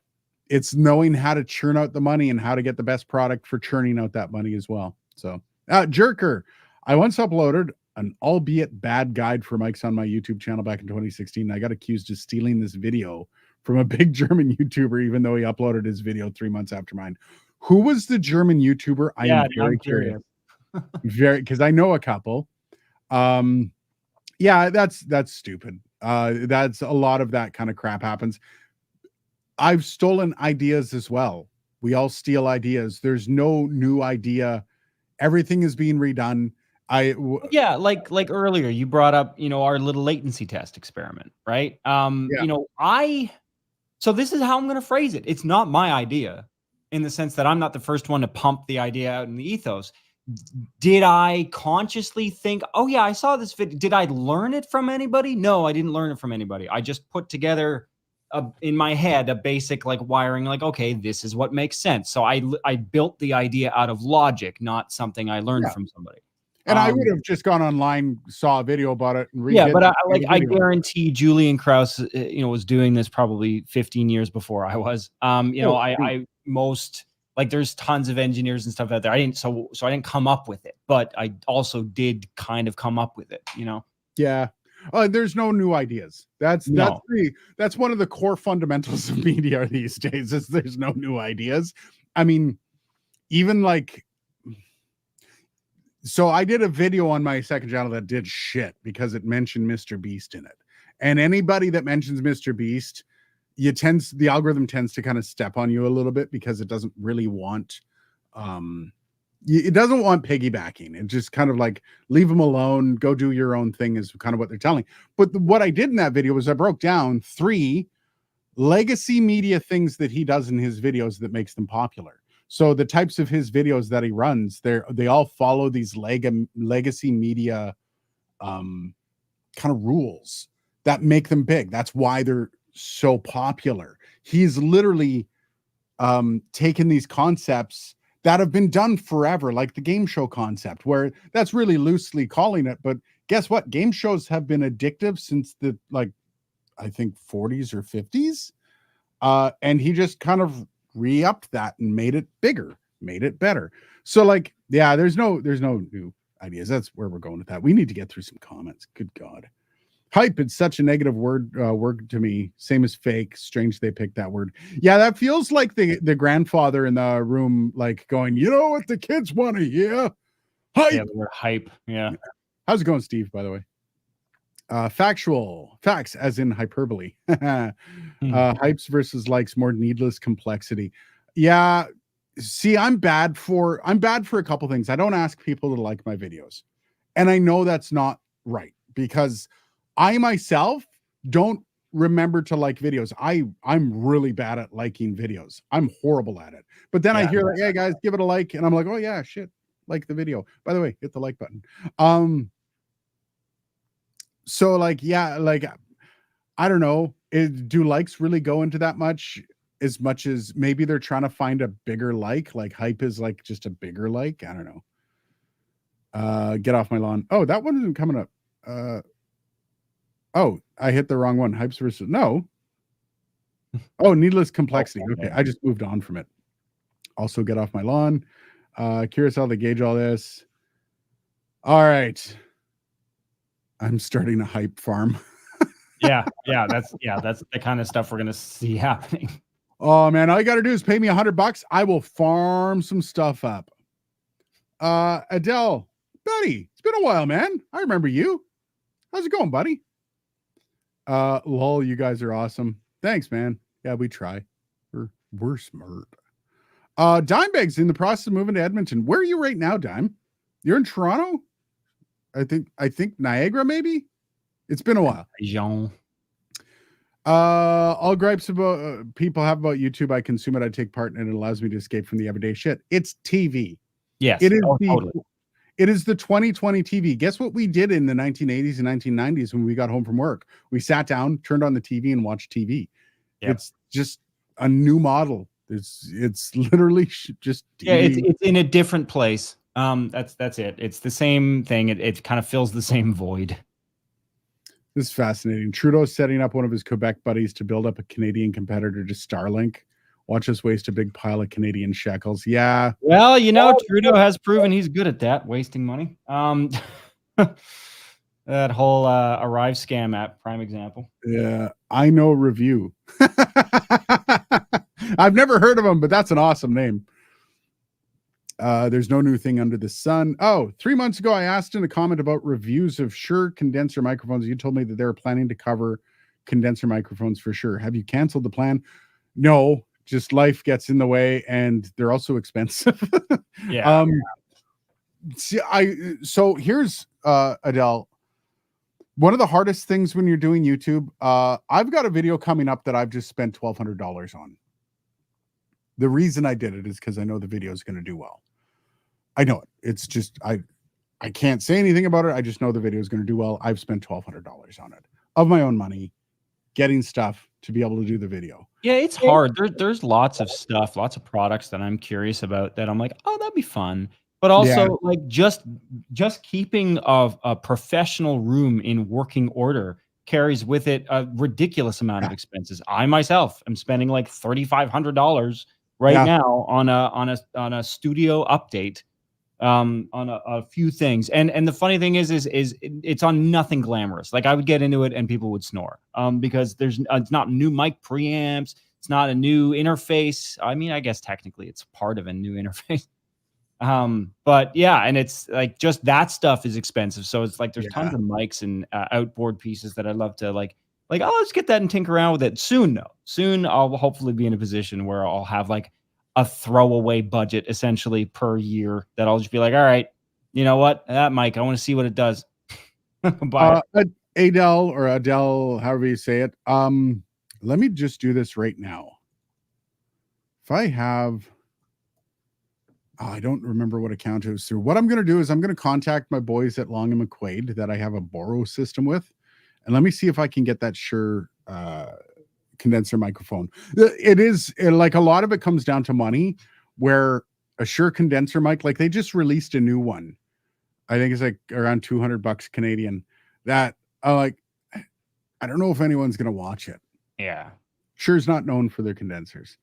it's knowing how to churn out the money and how to get the best product for churning out that money as well. So Jerker, I once uploaded an albeit bad guide for mics on my YouTube channel back in 2016. I got accused of stealing this video from a big German YouTuber, even though he uploaded his video 3 months after mine. Who was the German YouTuber? I am very curious. Very, because I know a couple. Yeah, that's stupid. That's a lot of that kind of crap happens. I've stolen ideas as well. We all steal ideas. There's no new idea. Everything is being redone. Yeah, like earlier you brought up, our little latency test experiment, right? So this is how I'm going to phrase it. It's not my idea in the sense that I'm not the first one to pump the idea out in the ethos. Did I consciously think, oh yeah, I saw this video. Did I learn it from anybody? No, I didn't learn it from anybody. I just put together in my head a basic wiring, okay, this is what makes sense. So I built the idea out of logic, not something I learned from somebody. And I would have just gone online, saw a video about it, and but I guarantee Julian Krause, was doing this probably 15 years before I was. There's tons of engineers and stuff out there. So I didn't come up with it, but I also did kind of come up with it. Yeah. There's no new ideas. That's one of the core fundamentals of media these days. Is there's no new ideas. I mean, even so I did a video on my second channel that did shit because it mentioned Mr. Beast in it. And anybody that mentions Mr. Beast, the algorithm tends to kind of step on you a little bit because it doesn't really want piggybacking. It just kind of leave them alone, go do your own thing is kind of what they're telling. But what I did in that video was I broke down 3 legacy media things that he does in his videos that makes them popular. So the types of his videos that he runs, they all follow these legacy media kind of rules that make them big. That's why they're so popular. He's literally taken these concepts that have been done forever, like the game show concept, where that's really loosely calling it. But guess what? Game shows have been addictive since the I think 40s or 50s. And he just kind of re-upped that and made it bigger, made it better. So there's no new ideas. That's where we're going with that. We need to get through some comments. Good God. Hype, it's such a negative word to me. Same as fake. Strange they picked that word. Yeah, that feels like the grandfather in the room, going, you know what the kids want to hear? Hype. Yeah, the word hype. Yeah. How's it going, Steve, by the way? Facts as in hyperbole. Hypes versus likes, more needless complexity. Yeah. See, I'm bad for a couple things. I don't ask people to like my videos. And I know that's not right because I myself don't remember to like videos. I'm really bad at liking videos. I'm horrible at it. But then I hear hey guys, give it a like. And I'm like, oh yeah, shit. Like the video. By the way, hit the like button. So I don't know. Do likes really go into that much as maybe they're trying to find a bigger like hype is just a bigger like? I don't know. Get off my lawn. Oh, that one isn't coming up. Oh, I hit the wrong one. Hypes versus no. Oh, needless complexity. Okay, I just moved on from it. Also, get off my lawn. Curious how they gauge all this. All right. I'm starting a hype farm. Yeah, that's the kind of stuff we're gonna see happening. Oh man, all you got to do is pay me $100. I will farm some stuff up. Adele, buddy, it's been a while, man. I remember you. How's it going, buddy? Lol, you guys are awesome. Thanks, man. Yeah, we try. We're smart. Dimebag's in the process of moving to Edmonton. Where are you right now, Dime? You're in Toronto? I think Niagara, maybe. It's been a while. Jean. All gripes about people have about YouTube. I consume it. I take part in it. It allows me to escape from the everyday shit. It's TV. Yes, it is. Totally. It is the 2020 TV. Guess what we did in the 1980s and 1990s when we got home from work? We sat down, turned on the TV, and watched TV. Yep. It's just a new model. It's literally just TV. Yeah. It's in a different place. That's it. It's the same thing. It kind of fills the same void. This is fascinating. Trudeau's setting up one of his Quebec buddies to build up a Canadian competitor to Starlink. Watch us waste a big pile of Canadian shekels. Yeah. Well, Trudeau has proven he's good at that, wasting money. That whole Arrive scam app, prime example. Yeah, I know Review. I've never heard of them, but that's an awesome name. There's no new thing under the sun. Oh, 3 months ago, I asked in a comment about reviews of Shure condenser microphones. You told me that they were planning to cover condenser microphones for Shure. Have you canceled the plan? No, just life gets in the way, and they're also expensive. Yeah. So here's Adele. One of the hardest things when you're doing YouTube, I've got a video coming up that I've just spent $1,200 on. The reason I did it is because I know the video is going to do well. I know it. It's just I can't say anything about it. I just know the video is going to do well. I've spent $1,200 on it of my own money, getting stuff to be able to do the video. Yeah, it's hard. There's lots of stuff, lots of products that I'm curious about that I'm like, oh, that'd be fun. But also, like just keeping a professional room in working order carries with it a ridiculous amount of expenses. I myself am spending like $3,500 right now on a studio update, on a few things. And the funny thing is it's on nothing glamorous. Like I would get into it and people would snore, because it's not new mic preamps. It's not a new interface. I mean, I guess technically it's part of a new interface. But yeah, and it's like just that stuff is expensive. So it's like there's tons of mics and outboard pieces that I'd love to like, oh, let's get that and tinker around with it soon. No, soon I'll hopefully be in a position where I'll have like a throwaway budget essentially per year that I'll just be like, all right, you know what, that mic, I want to see what it does. Adele or Adele, however you say it. Let me just do this right now. If I have, I don't remember what account it was through. What I'm going to do is I'm going to contact my boys at Long and McQuaid that I have a Borrow system with, and let me see if I can get that Shure condenser microphone. It is like a lot of it comes down to money, where a Shure condenser mic, like they just released a new one. I think it's like around $200 Canadian. That I don't know if anyone's going to watch it. Yeah. Shure's not known for their condensers.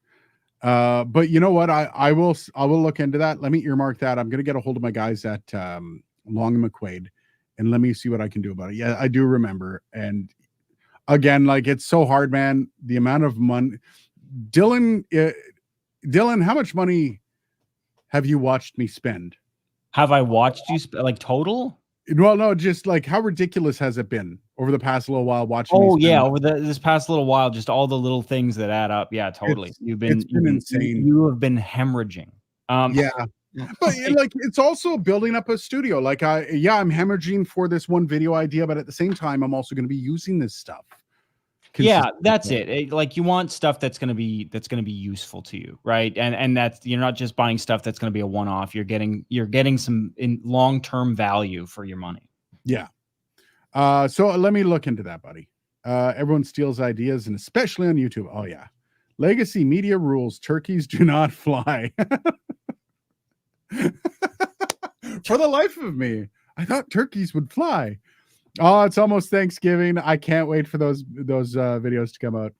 But you know what? I will look into that. Let me earmark that. I'm going to get a hold of my guys at Long and McQuaid, and let me see what I can do about it. Yeah, I do remember. And again, like it's so hard, man. The amount of money, Dylan, how much money have you watched me spend? Have I watched you like total? Well, no, just like how ridiculous has it been over the past little while watching? Oh yeah, over this past little while, just all the little things that add up. Yeah, totally. You've been insane. You have been hemorrhaging. Yeah, but like it's also building up a studio. Like I'm hemorrhaging for this one video idea, but at the same time, I'm also going to be using this stuff. Yeah, that's it. Like you want stuff that's going to be useful to you, right? And that's, you're not just buying stuff that's going to be a one-off. You're getting some long-term value for your money. Yeah. So let me look into that, buddy. Everyone steals ideas, and especially on YouTube. Oh yeah. Legacy media rules. Turkeys do not fly. For the life of me, I thought turkeys would fly. Oh, it's almost Thanksgiving. I can't wait for those videos to come out.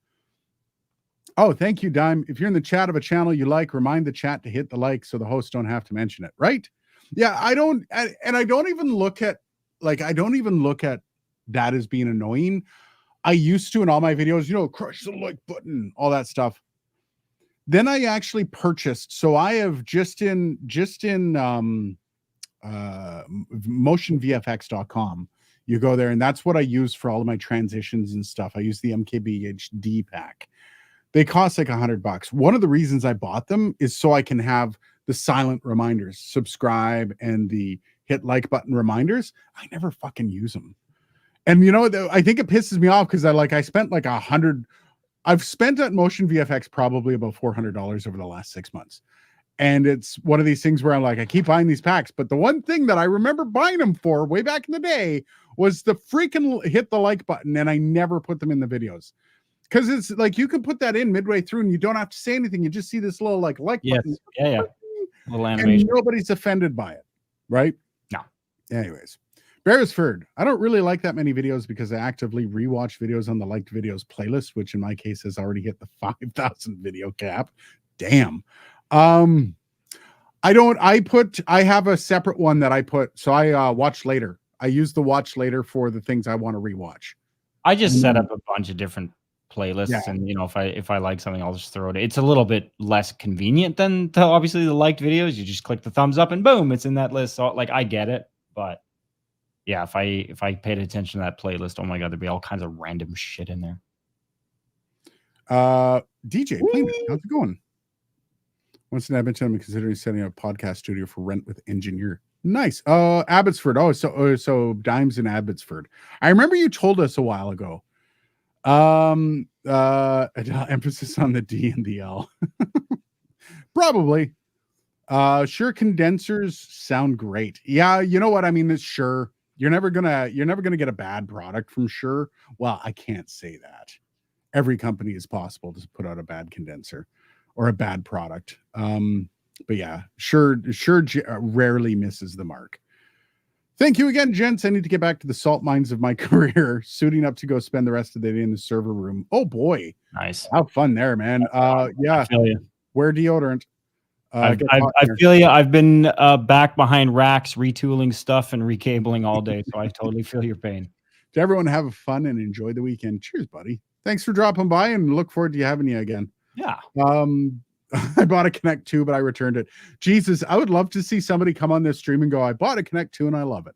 Oh, thank you, Dime. If you're in the chat of a channel you like, remind the chat to hit the like so the hosts don't have to mention it, right? Yeah, I don't even look at that as being annoying. I used to in all my videos, crush the like button, all that stuff. Then I actually purchased. So I have just in motionvfx.com. You go there, and that's what I use for all of my transitions and stuff. I use the MKBHD pack. They cost like $100. One of the reasons I bought them is so I can have the silent reminders, subscribe, and the hit like button reminders. I never fucking use them. And I think it pisses me off because I spent like $100. I've spent at Motion VFX probably about $400 over the last 6 months. And it's one of these things where I'm like, I keep buying these packs. But the one thing that I remember buying them for way back in the day was the freaking hit the like button. And I never put them in the videos. Because it's like you can put that in midway through and you don't have to say anything. You just see this little like button. Yeah. Little animation. And nobody's offended by it. Right? No. Anyways. Beresford, I don't really like that many videos because I actively rewatch videos on the liked videos playlist, which in my case has already hit the 5,000 video cap. Damn. I have a separate one that I put. So I watch later. I use the watch later for the things I want to rewatch. I just set up a bunch of different playlists, Yeah. and if I like something, I'll just throw it. It's a little bit less convenient than obviously the liked videos. You just click the thumbs up and boom, it's in that list. So like I get it, but yeah, if I paid attention to that playlist, oh my god, there'd be all kinds of random shit in there. DJ, Playmate, how's it going? Once in Edmonton, I'm considering setting up a podcast studio for rent with engineer. Nice. Abbotsford. So Dimes in Abbotsford. I remember you told us a while ago. Emphasis on the D and the L. Probably. Sure, condensers sound great. Yeah, you know what I mean. It's Sure. You're never gonna get a bad product from Sure. Well, I can't say that. Every company is possible to put out a bad condenser or a bad product. But yeah, Sure rarely misses the mark. Thank you again, gents. I need to get back to the salt mines of my career, suiting up to go spend the rest of the day in the server room. Oh boy. Nice. Have fun there, man. Yeah. I feel you. Wear deodorant. I feel you. I've been back behind racks, retooling stuff and recabling all day, so I totally feel your pain. To everyone, have fun and enjoy the weekend. Cheers, buddy. Thanks for dropping by, and look forward to having you again. Yeah. I bought a Connect 2, but I returned it. Jesus, I would love to see somebody come on this stream and go, I bought a Connect 2 and I love it.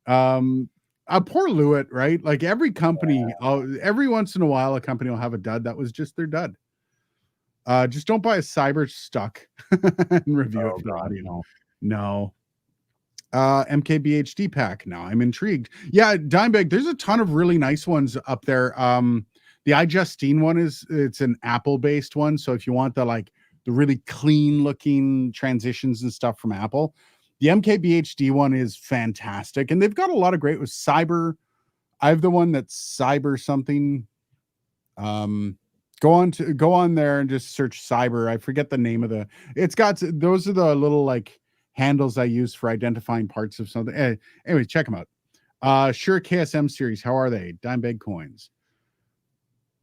Poor Lewitt, right? Like every company, every once in a while, a company will have a dud. That was just their dud. Just don't buy a Cyber Stuck and review it for audio. No. MKBHD pack. Now I'm intrigued. Yeah, Dimebag, there's a ton of really nice ones up there. The iJustine one it's an Apple based one. So if you want the really clean looking transitions and stuff from Apple, the MKBHD one is fantastic. And they've got a lot of great with Cyber. I have the one that's Cyber something. Go on there and just search Cyber. I forget the name of those are the little handles I use for identifying parts of something. Anyway, check them out. Sure, KSM series. How are they? Dimebag coins.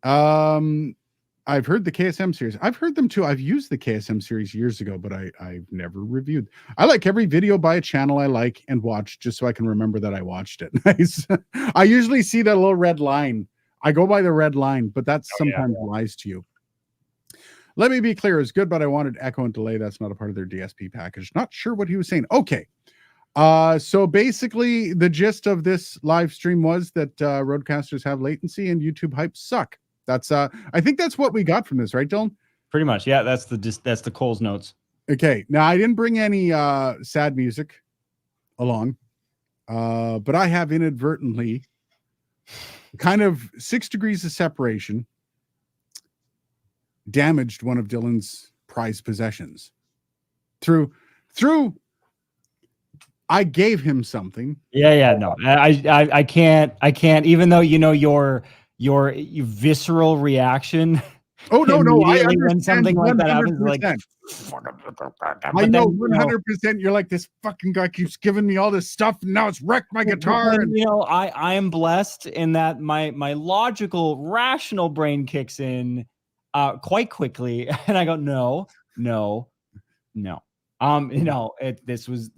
I've heard the KSM series. I've heard them too. I've used the KSM series years ago, but I've never reviewed. I like every video by a channel I like and watch just so I can remember that I watched it. Nice. I usually see that little red line. I go by the red line, but that's sometimes lies to you. Let me be clear. It's good, but I wanted echo and delay. That's not a part of their DSP package. Not sure what he was saying. Okay. So basically the gist of this live stream was that Rodecasters have latency and YouTube hype suck. That's I think that's what we got from this, right, Dylan? Pretty much. Yeah, that's the Cole's notes. Okay. Now I didn't bring any sad music along. But I have inadvertently kind of 6 degrees of separation damaged one of Dylan's prized possessions through I gave him something. Yeah, no. I can't even though your visceral reaction. Oh no, I understand when something like that happens, like I know 100%. You're like, this fucking guy keeps giving me all this stuff, and now it's wrecked my guitar. And, I am blessed in that my logical, rational brain kicks in quite quickly, and I go, no. This was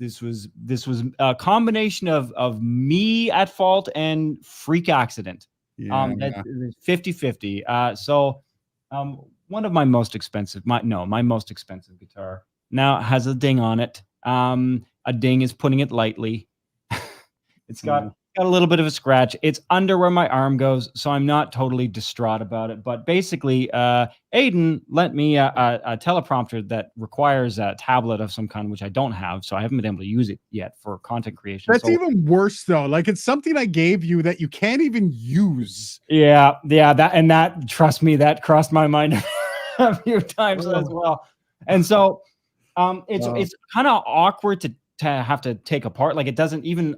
a combination of me at fault and freak accident. 50-50. So one of my most expensive, my most expensive guitar now has a ding on it. A ding is putting it lightly. It's got a little bit of a scratch. It's under where my arm goes, so I'm not totally distraught about it. But basically, Aiden lent me a teleprompter that requires a tablet of some kind, which I don't have, so I haven't been able to use it yet for content creation. That's even worse, though. Like, it's something I gave you that you can't even use. Yeah. That trust me, that crossed my mind a few times as well. And so, it's kind of awkward to have to take apart. Like, it doesn't even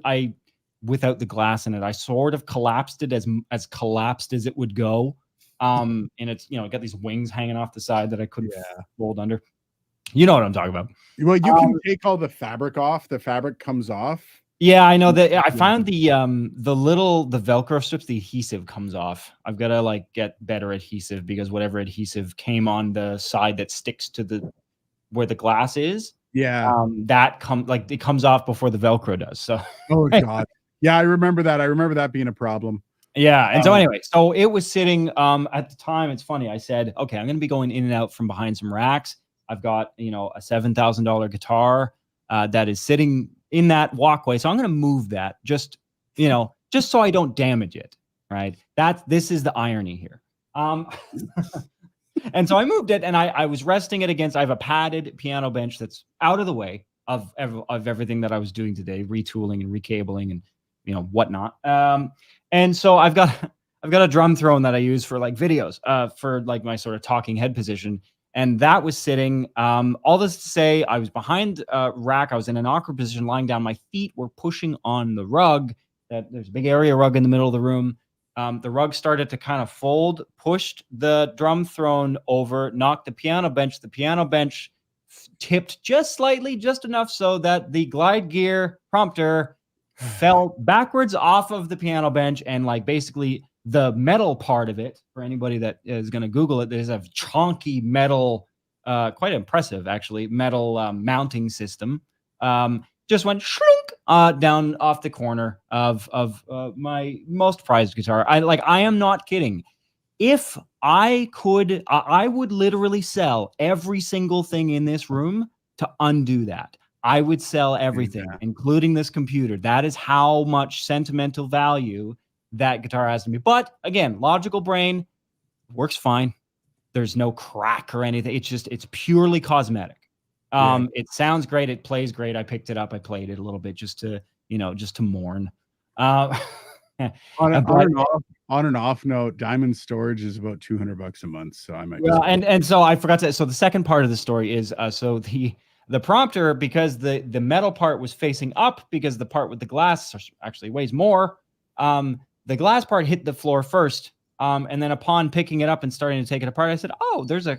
without the glass in it, I sort of collapsed it as collapsed as it would go. And it's, got these wings hanging off the side that I couldn't fold under. You know what I'm talking about. Well, you can take all the fabric off. The fabric comes off. Yeah, I know that. I found the Velcro strips, the adhesive comes off. I've got to like get better adhesive because whatever adhesive came on the side that sticks to the where the glass is, Yeah. that it comes off before the Velcro does. So Oh God. Yeah, I remember that. I remember that being a problem. yeah. And so anyway, so it was sitting at the time. It's funny. I said, okay, I'm going to be going in and out from behind some racks. I've got, a $7,000 guitar that is sitting in that walkway. So I'm going to move that just so I don't damage it. Right. This is the irony here. And so I moved it and I was resting it against, I have a padded piano bench that's out of the way of everything that I was doing today, retooling and recabling and, whatnot. And so I've got a drum throne that I use for like videos, for like my sort of talking head position. And that was sitting, all this to say, I was behind a rack. I was in an awkward position, lying down. My feet were pushing on the rug. There's a big area rug in the middle of the room. The rug started to kind of fold, pushed the drum throne over, knocked the piano bench. The piano bench tipped just slightly, just enough so that the glide gear prompter fell backwards off of the piano bench, and like basically the metal part of it, for anybody that is going to Google it, there's a chonky metal, quite impressive actually, metal mounting system. Just went shrunk down off the corner of my most prized guitar. I am not kidding. If I could, I would literally sell every single thing in this room to undo that. I would sell everything, including this computer. That is how much sentimental value that guitar has to me. But again, logical brain works fine. There's no crack or anything. It's purely cosmetic. It sounds great. It plays great. I picked it up. I played it a little bit just to mourn. On an off note, Diamond Storage is about $200 a month. So I might. Well, and so I forgot to. So the second part of the story is so the prompter, because the metal part was facing up, because the part with the glass actually weighs more. The glass part hit the floor first, and then upon picking it up and starting to take it apart, I said, "Oh, there's a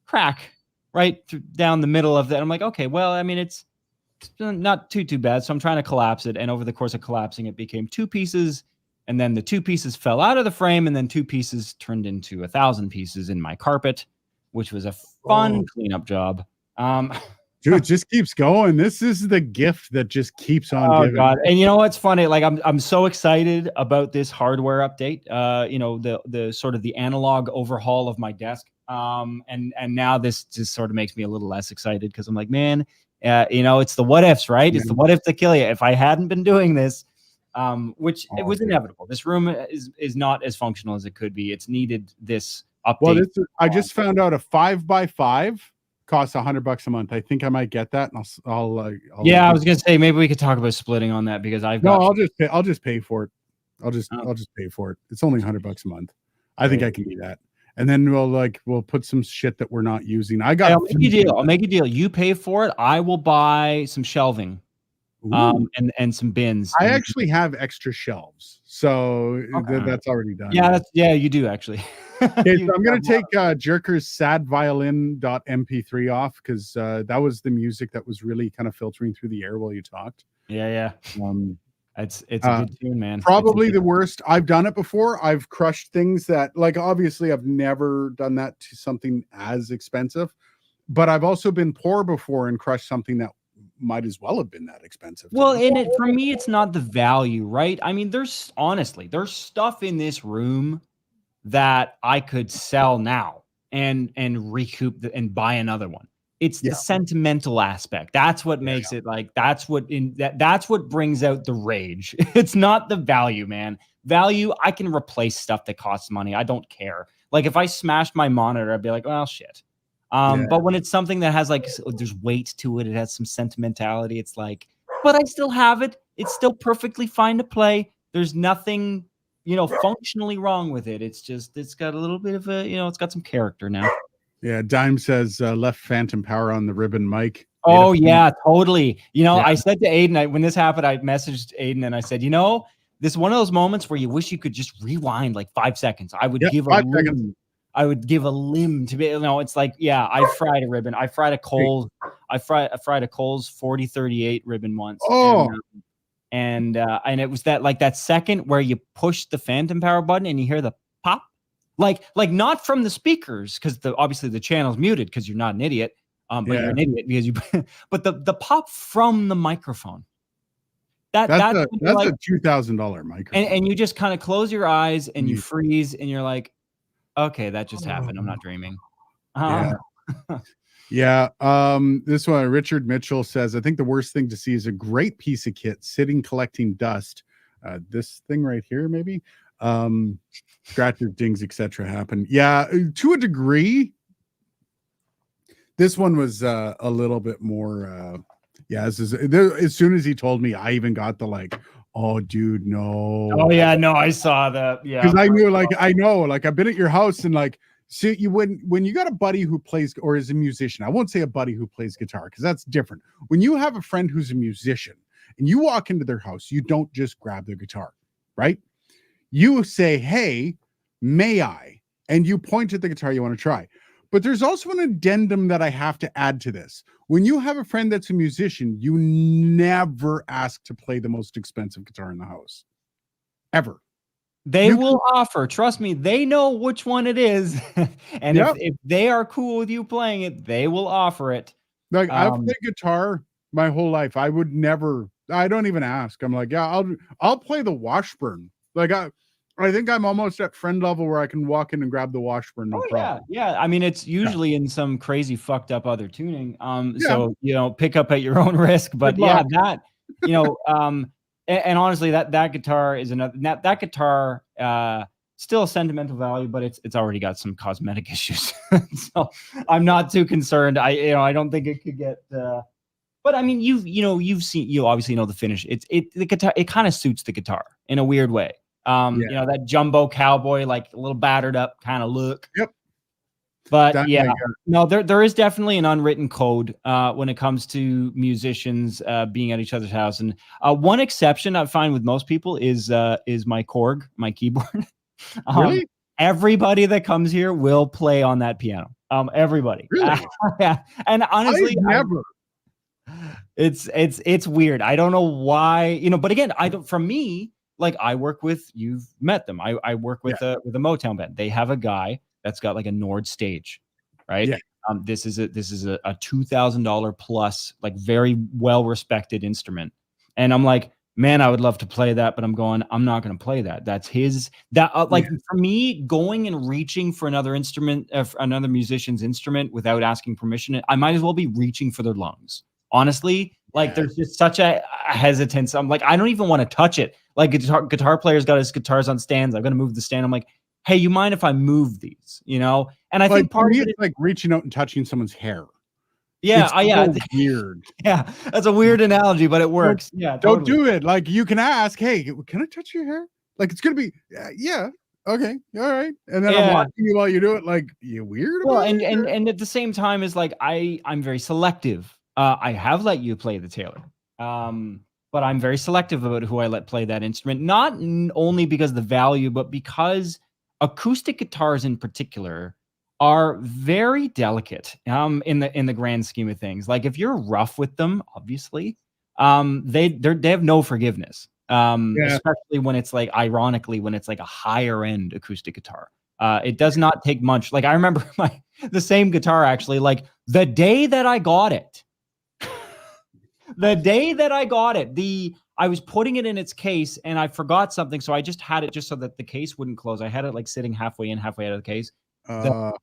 crack right down the middle of that." I'm like, okay, well, I mean, it's not too bad. So I'm trying to collapse it, and over the course of collapsing, it became two pieces, and then the two pieces fell out of the frame, and then two pieces turned into 1,000 pieces in my carpet, which was a fun cleanup job. Dude, it just keeps going. This is the gift that just keeps on giving. God. And you know what's funny? Like I'm so excited about this hardware update. The sort of the analog overhaul of my desk. And now this just sort of makes me a little less excited, because I'm like, man, it's the what ifs, right? It's the what if to kill you. If I hadn't been doing this, which it was inevitable. This room is not as functional as it could be. It's needed this update. Well, I just found out a 5x5 costs $100 a month. I think I might get that, and I'll I was gonna say maybe we could talk about splitting on that, because I'll just pay for it. I'll just pay for it. It's only $100 a month. I think I can do that. And then we'll put some shit that we're not using. I'll make a deal. You pay for it. I will buy some shelving. And some bins. I actually have extra shelves, so that's already done. Yeah, you do actually. Okay, so I'm gonna take Jerker's sad violin.mp3 off, because that was the music that was really kind of filtering through the air while you talked. Yeah. It's a good tune, man. Probably the worst. I've done it before. I've crushed things that, like, obviously I've never done that to something as expensive, but I've also been poor before and crushed something that might as well have been that expensive. Well, for me, it's not the value, right? I mean, there's stuff in this room that I could sell now and recoup and buy another one. It's the sentimental aspect. That's what makes it like, that's what brings out the rage. It's not the value, man. Value, I can replace stuff that costs money. I don't care. Like if I smashed my monitor, I'd be like, well, shit. But when it's something that has like, there's weight to it, it has some sentimentality. It's like, but I still have it. It's still perfectly fine to play. There's nothing, functionally wrong with it. It's just, it's got a little bit of a, it's got some character now. Yeah. Dime says left phantom power on the ribbon mic. Oh yeah, totally. I said to Aiden, when this happened, I messaged Aiden and I said, this is one of those moments where you wish you could just rewind like 5 seconons. I would give 5 seconds. I would give a limb to be, it's like, I fried a ribbon. I fried a Kohl's 4038 ribbon once. Oh, and it was that second where you push the phantom power button and you hear the pop, like not from the speakers, because obviously the channel's muted because you're not an idiot, but you're an idiot because you but the pop from the microphone. That's a $2,000 microphone. And you just kind of close your eyes and you freeze and you're like, okay, that just happened. I'm not dreaming. Yeah. This one, Richard Mitchell says, I think the worst thing to see is a great piece of kit sitting collecting dust. This thing right here, maybe. Scratches, dings, etc. happen. Yeah, to a degree. This one was a little bit more as soon as he told me, I even got the like, oh dude, no. Oh yeah, no, I saw that. Yeah. Because I knew, like, I've been at your house and like, see, when you got a buddy who plays or is a musician, I won't say a buddy who plays guitar because that's different. When you have a friend who's a musician and you walk into their house, you don't just grab their guitar, right? You say, hey, may I? And you point at the guitar you want to try. But there's also an addendum that I have to add to this. When you have a friend that's a musician, you never ask to play the most expensive guitar in the house. Ever. They will offer. Trust me, they know which one it is. And if they are cool with you playing it, they will offer it. Like, I've played guitar my whole life. I don't even ask. I'm like, yeah, I'll play the Washburn. Like, I think I'm almost at friend level where I can walk in and grab the Washburn. No problem. Yeah. I mean, it's usually in some crazy fucked up other tuning. So, pick up at your own risk. But that, and honestly, that guitar is that guitar, still a sentimental value, but it's already got some cosmetic issues. So I'm not too concerned. I don't think it could get, but I mean, you obviously know the finish. The guitar, it kind of suits the guitar in a weird way. That jumbo cowboy, like a little battered up kind of look. Yep. But no, there is definitely an unwritten code when it comes to musicians being at each other's house. And one exception I find with most people is my Korg, my keyboard. Really? Everybody that comes here will play on that piano. Everybody. Really? Yeah. And honestly, never. It's weird. I don't know why, but again, for me, like, I work with, you've met them. I work with a Motown band. They have a guy that's got like a Nord stage, right? Yeah. This is a $2,000 plus, like, very well respected instrument. And I'm like, man, I would love to play that, but I'm not going to play that. That's his. For me, going and reaching for another instrument, another musician's instrument without asking permission, I might as well be reaching for their lungs. Honestly, there's just such a hesitance. I'm like, I don't even want to touch it. Like, guitar player's got his guitars on stands. I'm going to move the stand. I'm like, hey, you mind if I move these? And I think part of it is like reaching out and touching someone's hair. Yeah, it's weird. Yeah, that's a weird analogy, but it works. Don't do it. Like, you can ask, hey, can I touch your hair? Like, it's gonna be, yeah, okay, all right. And then I'm watching you while you do it. Like, you weird. Well, and at the same time, is like, I'm very selective. I have let you play the Taylor, but I'm very selective about who I let play that instrument. Not only because of the value, but because acoustic guitars in particular are very delicate in the grand scheme of things. Like, if you're rough with them, obviously, they have no forgiveness. Especially when it's like, ironically, when it's like a higher end acoustic guitar. It does not take much. Like, I remember the same guitar, actually, like the day that I got it. I was putting it in its case and I forgot something. So I just had it just so that the case wouldn't close. I had it like sitting halfway in, halfway out of the case. The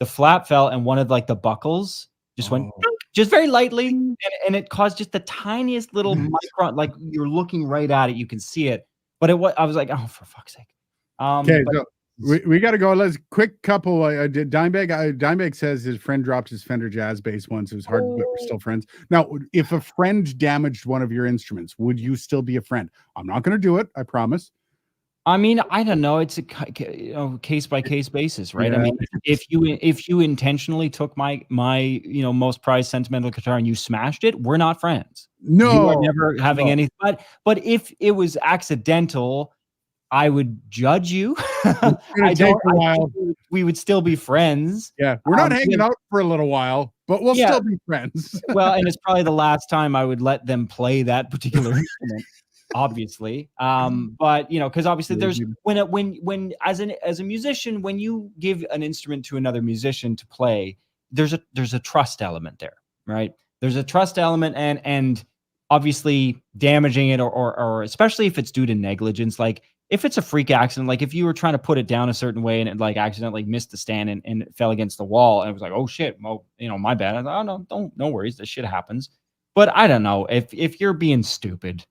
flap fell and one of like the buckles just went just very lightly. And it caused just the tiniest little micron, like, you're looking right at it. You can see it. But I was like, oh, for fuck's sake. Okay. So we got to go. Let's quick couple. Dimebag says his friend dropped his Fender Jazz bass once. It was hard, but we're still friends. Now, if a friend damaged one of your instruments, would you still be a friend? I'm not going to do it. I promise. I mean, I don't know. It's a case by case basis, right? Yeah. I mean, if you intentionally took my most prized sentimental guitar and you smashed it, we're not friends. No, you are never having anything. But if it was accidental, I would judge you. We would still be friends. Yeah, we're not hanging out for a little while, but we'll still be friends. Well, and it's probably the last time I would let them play that particular instrument. obviously. But you know, because obviously there's Crazy. when as a musician, when you give an instrument to another musician to play, there's a trust element there, right? There's a trust element, and obviously damaging it, or especially if it's due to negligence, like if it's a freak accident, like if you were trying to put it down a certain way and it like accidentally missed the stand and it fell against the wall and it was like, oh shit, well, you know, my bad. I thought, oh no, no worries, this shit happens. But I don't know, if you're being stupid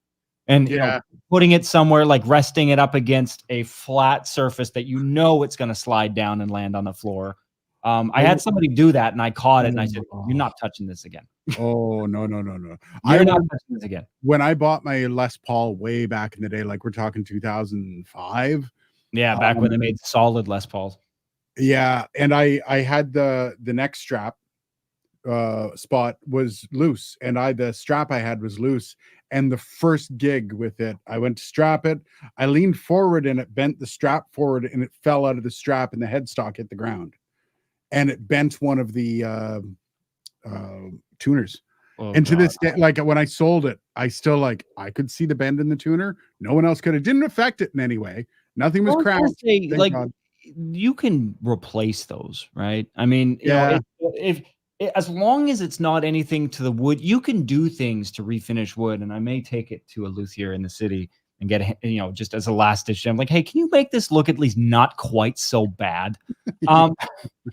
and, you know, Yeah. putting it somewhere, like resting it up against a flat surface that you know it's gonna slide down and land on the floor. I had somebody do that, and I caught it, and I said, "You're Oh, not touching this again. oh, no, no, no, no. I You're not remember touching this again." when I bought my Les Paul way back in the day, like we're talking 2005. Yeah, back when they made solid Les Pauls. Yeah, and I had the neck strap spot was loose, and the strap I had was loose. And the first gig with it, I went to strap it. I leaned forward and it bent the strap forward and it fell out of the strap and the headstock hit the ground. And it bent one of the tuners. Oh And to god. this day, like when I sold it, I still like I could see the bend in the tuner. No one else could. It didn't affect it in any way. Nothing was I was gonna cracked. say, Thank like, God. you can replace those, right? I mean, you know, Yeah. if as long as it's not anything to the wood, you can do things to refinish wood, and I may take it to a luthier in the city and get a, you know, just as a last ditch. I'm like, "Hey, can you make this look at least not quite so bad?" Um,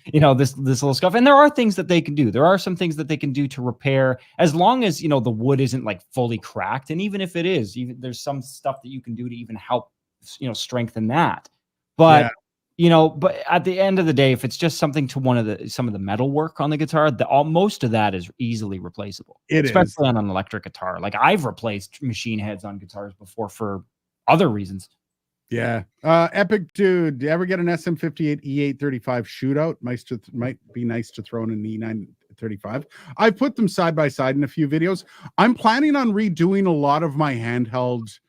you know, this little stuff. And there are things that they can do. There are some things that they can do to repair, as long as, you know, the wood isn't like fully cracked. And even if it is, even there's some stuff that you can do to even help, you know, strengthen that. Yeah, But, you know, but at the end of the day, if it's just something to some of the metal work on the guitar, most of that is easily replaceable, it is. especially on an electric guitar. Like I've replaced machine heads on guitars before for other reasons. Yeah. Epic dude, do you ever get an SM58 E835 shootout? Might be nice to throw in an E935. I've put them side by side in a few videos. I'm planning on redoing a lot of my handheld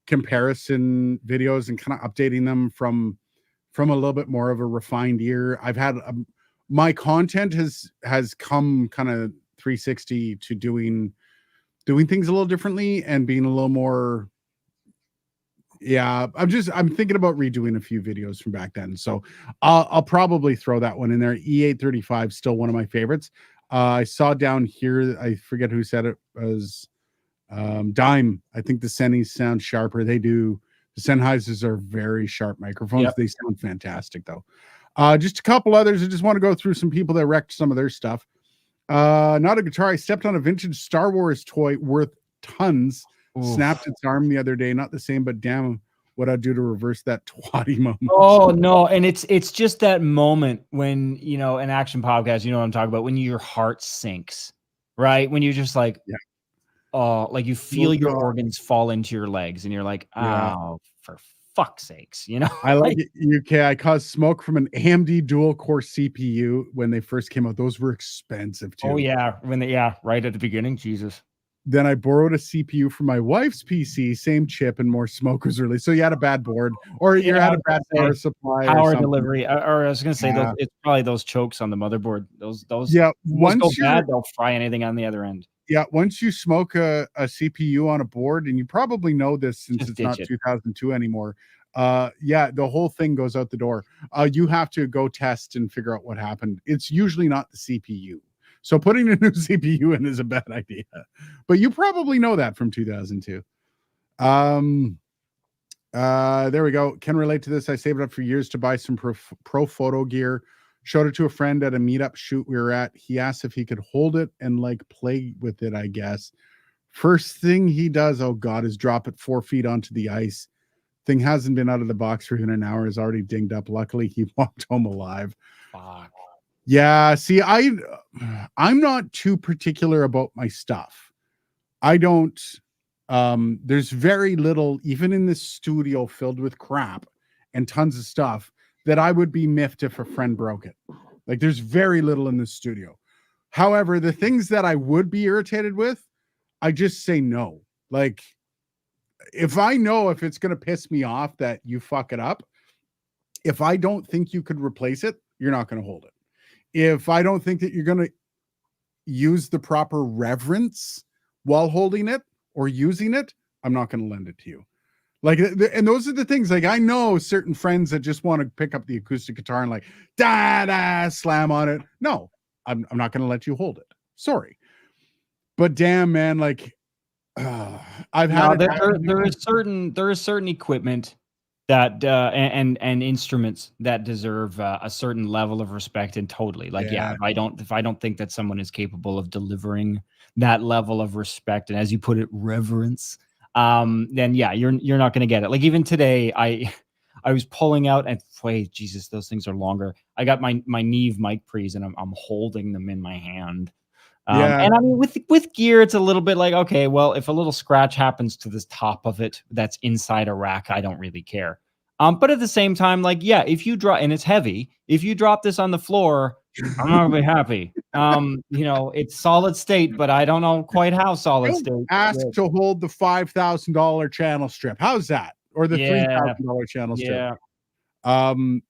comparison videos and kind of updating them from a little bit more of a refined ear. I've had my content has come kind of 360 to doing things a little differently and being a little more. Yeah, I'm thinking about redoing a few videos from back then. So I'll probably throw that one in there. E835 still one of my favorites. I saw down here, I forget who said it, was Dime. I think the Sennys sound sharper. They do. The Sennheisers are very sharp microphones. Yep. They sound fantastic though. Just a couple others. I just want to go through some people that wrecked some of their stuff. Not a guitar. I stepped on a vintage Star Wars toy worth tons. Oof. Snapped its arm the other day. Not the same, but damn, what I'd do to reverse that twatty moment. Oh no, and it's just that moment when, you know, an action podcast, you know what I'm talking about, when your heart sinks, right? When you're just like, Yeah. oh, like you Oh, feel your God. organs fall into your legs, and you're like, Yeah. oh, for fuck's sakes, you know? I like it. UK. I caused smoke from an AMD dual core CPU when they first came out. Those were expensive too. Oh yeah, yeah, right at the beginning, Jesus. Then I borrowed a CPU from my wife's PC, same chip, and more smoke was released. So you had a bad board, or you Yeah, I had a was bad gonna power say supply, or power something. delivery, or I was gonna say those. Yeah. It's probably those chokes on the motherboard. Those Yeah. go bad, they'll fry anything on the other end. Once you smoke a CPU on a board, and you probably know this since Just it's ditch not it. 2002 anymore. Yeah, the whole thing goes out the door. You have to go test and figure out what happened. It's usually not the CPU. So putting a new CPU in is a bad idea. But you probably know that from 2002. There we go. Can relate to this. I saved up for years to buy some pro photo gear. Showed it to a friend at a meetup shoot we were at. He asked if he could hold it and like play with it, I guess. First thing he does, oh God, is drop it 4 feet onto the ice. Thing hasn't been out of the box for even an hour, is already dinged up. Luckily, he walked home alive. Fuck. Yeah, see, I'm not too particular about my stuff. I don't there's very little, even in this studio filled with crap and tons of stuff, that I would be miffed if a friend broke it. Like there's very little in this studio. However, the things that I would be irritated with, I just say no. Like if I know if it's going to piss me off that you fuck it up, if I don't think you could replace it, you're not going to hold it. If I don't think that you're going to use the proper reverence while holding it or using it, I'm not going to lend it to you. Like, and those are the things. Like, I know certain friends that just want to pick up the acoustic guitar and like da da slam on it. No, I'm not going to let you hold it. Sorry, but damn, man, like I've had it. There is certain equipment that and instruments that deserve a certain level of respect, and totally, like, yeah, if I don't think that someone is capable of delivering that level of respect and, as you put it, reverence, then yeah, you're not going to get it. Like, even today, I was pulling out, and wait, Jesus, those things are longer. I got my Neve mic pre's, and I'm holding them in my hand. Yeah, And I mean, with gear, it's a little bit like, okay, well, if a little scratch happens to the top of it that's inside a rack, I don't really care. But at the same time, like, yeah, if you drop, and it's heavy, if you drop this on the floor, I'm not gonna be happy. It's solid state, but I don't know quite how solid don't state. ask to hold the $5,000 channel strip. How's that? Or the Yeah, $3,000 channel strip? yeah.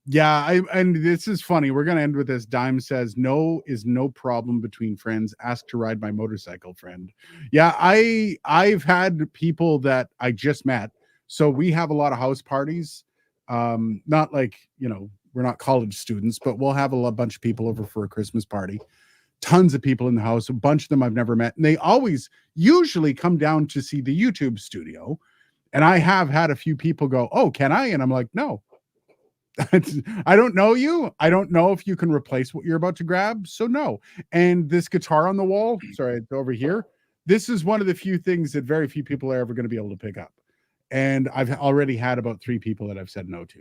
Yeah, and this is funny. We're gonna end with this. Dime says no is no problem between friends. Ask to ride my motorcycle, friend. Yeah, I've had people that I just met, so we have a lot of house parties. Not like, we're not college students, but we'll have a bunch of people over for a Christmas party. Tons of people in the house, a bunch of them I've never met, and they always usually come down to see the YouTube studio. And I have had a few people go, "Oh, can I?" And I'm like, "No, I don't know you. I don't know if you can replace what you're about to grab. So no." And this guitar on the wall, sorry, it's over here. This is one of the few things that very few people are ever going to be able to pick up. And I've already had about 3 people that I've said no to.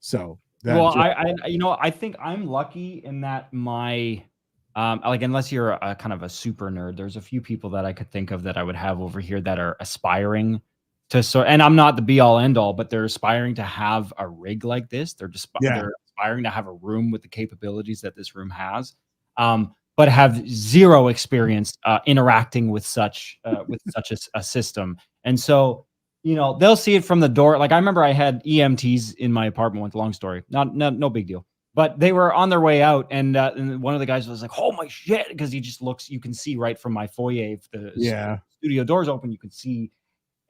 So that Well, just, I think I'm lucky in that like, unless you're a kind of a super nerd, there's a few people that I could think of that I would have over here that are aspiring to, and I'm not the be all end all, but they're aspiring to have a rig like this. yeah. They're aspiring to have a room with the capabilities that this room has, but have zero experience interacting with such a system. And so, they'll see it from the door. Like, I remember I had EMTs in my apartment. With long story, no big deal. But they were on their way out, and one of the guys was like, "Oh my shit!" Because he just looks. You can see right from my foyer, if the Yeah. studio doors open, you can see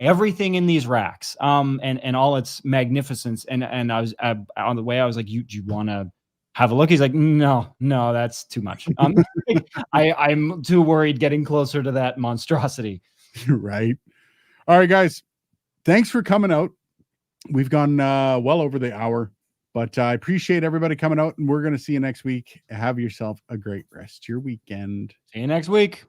everything in these racks, and all its magnificence. And I was on the way. I was like, "Do you want to have a look?" He's like, "No, that's too much. I'm too worried getting closer to that monstrosity." Right. All right, guys. Thanks for coming out. We've gone well over the hour, but I appreciate everybody coming out, and we're going to see you next week. Have yourself a great rest of your weekend. See you next week.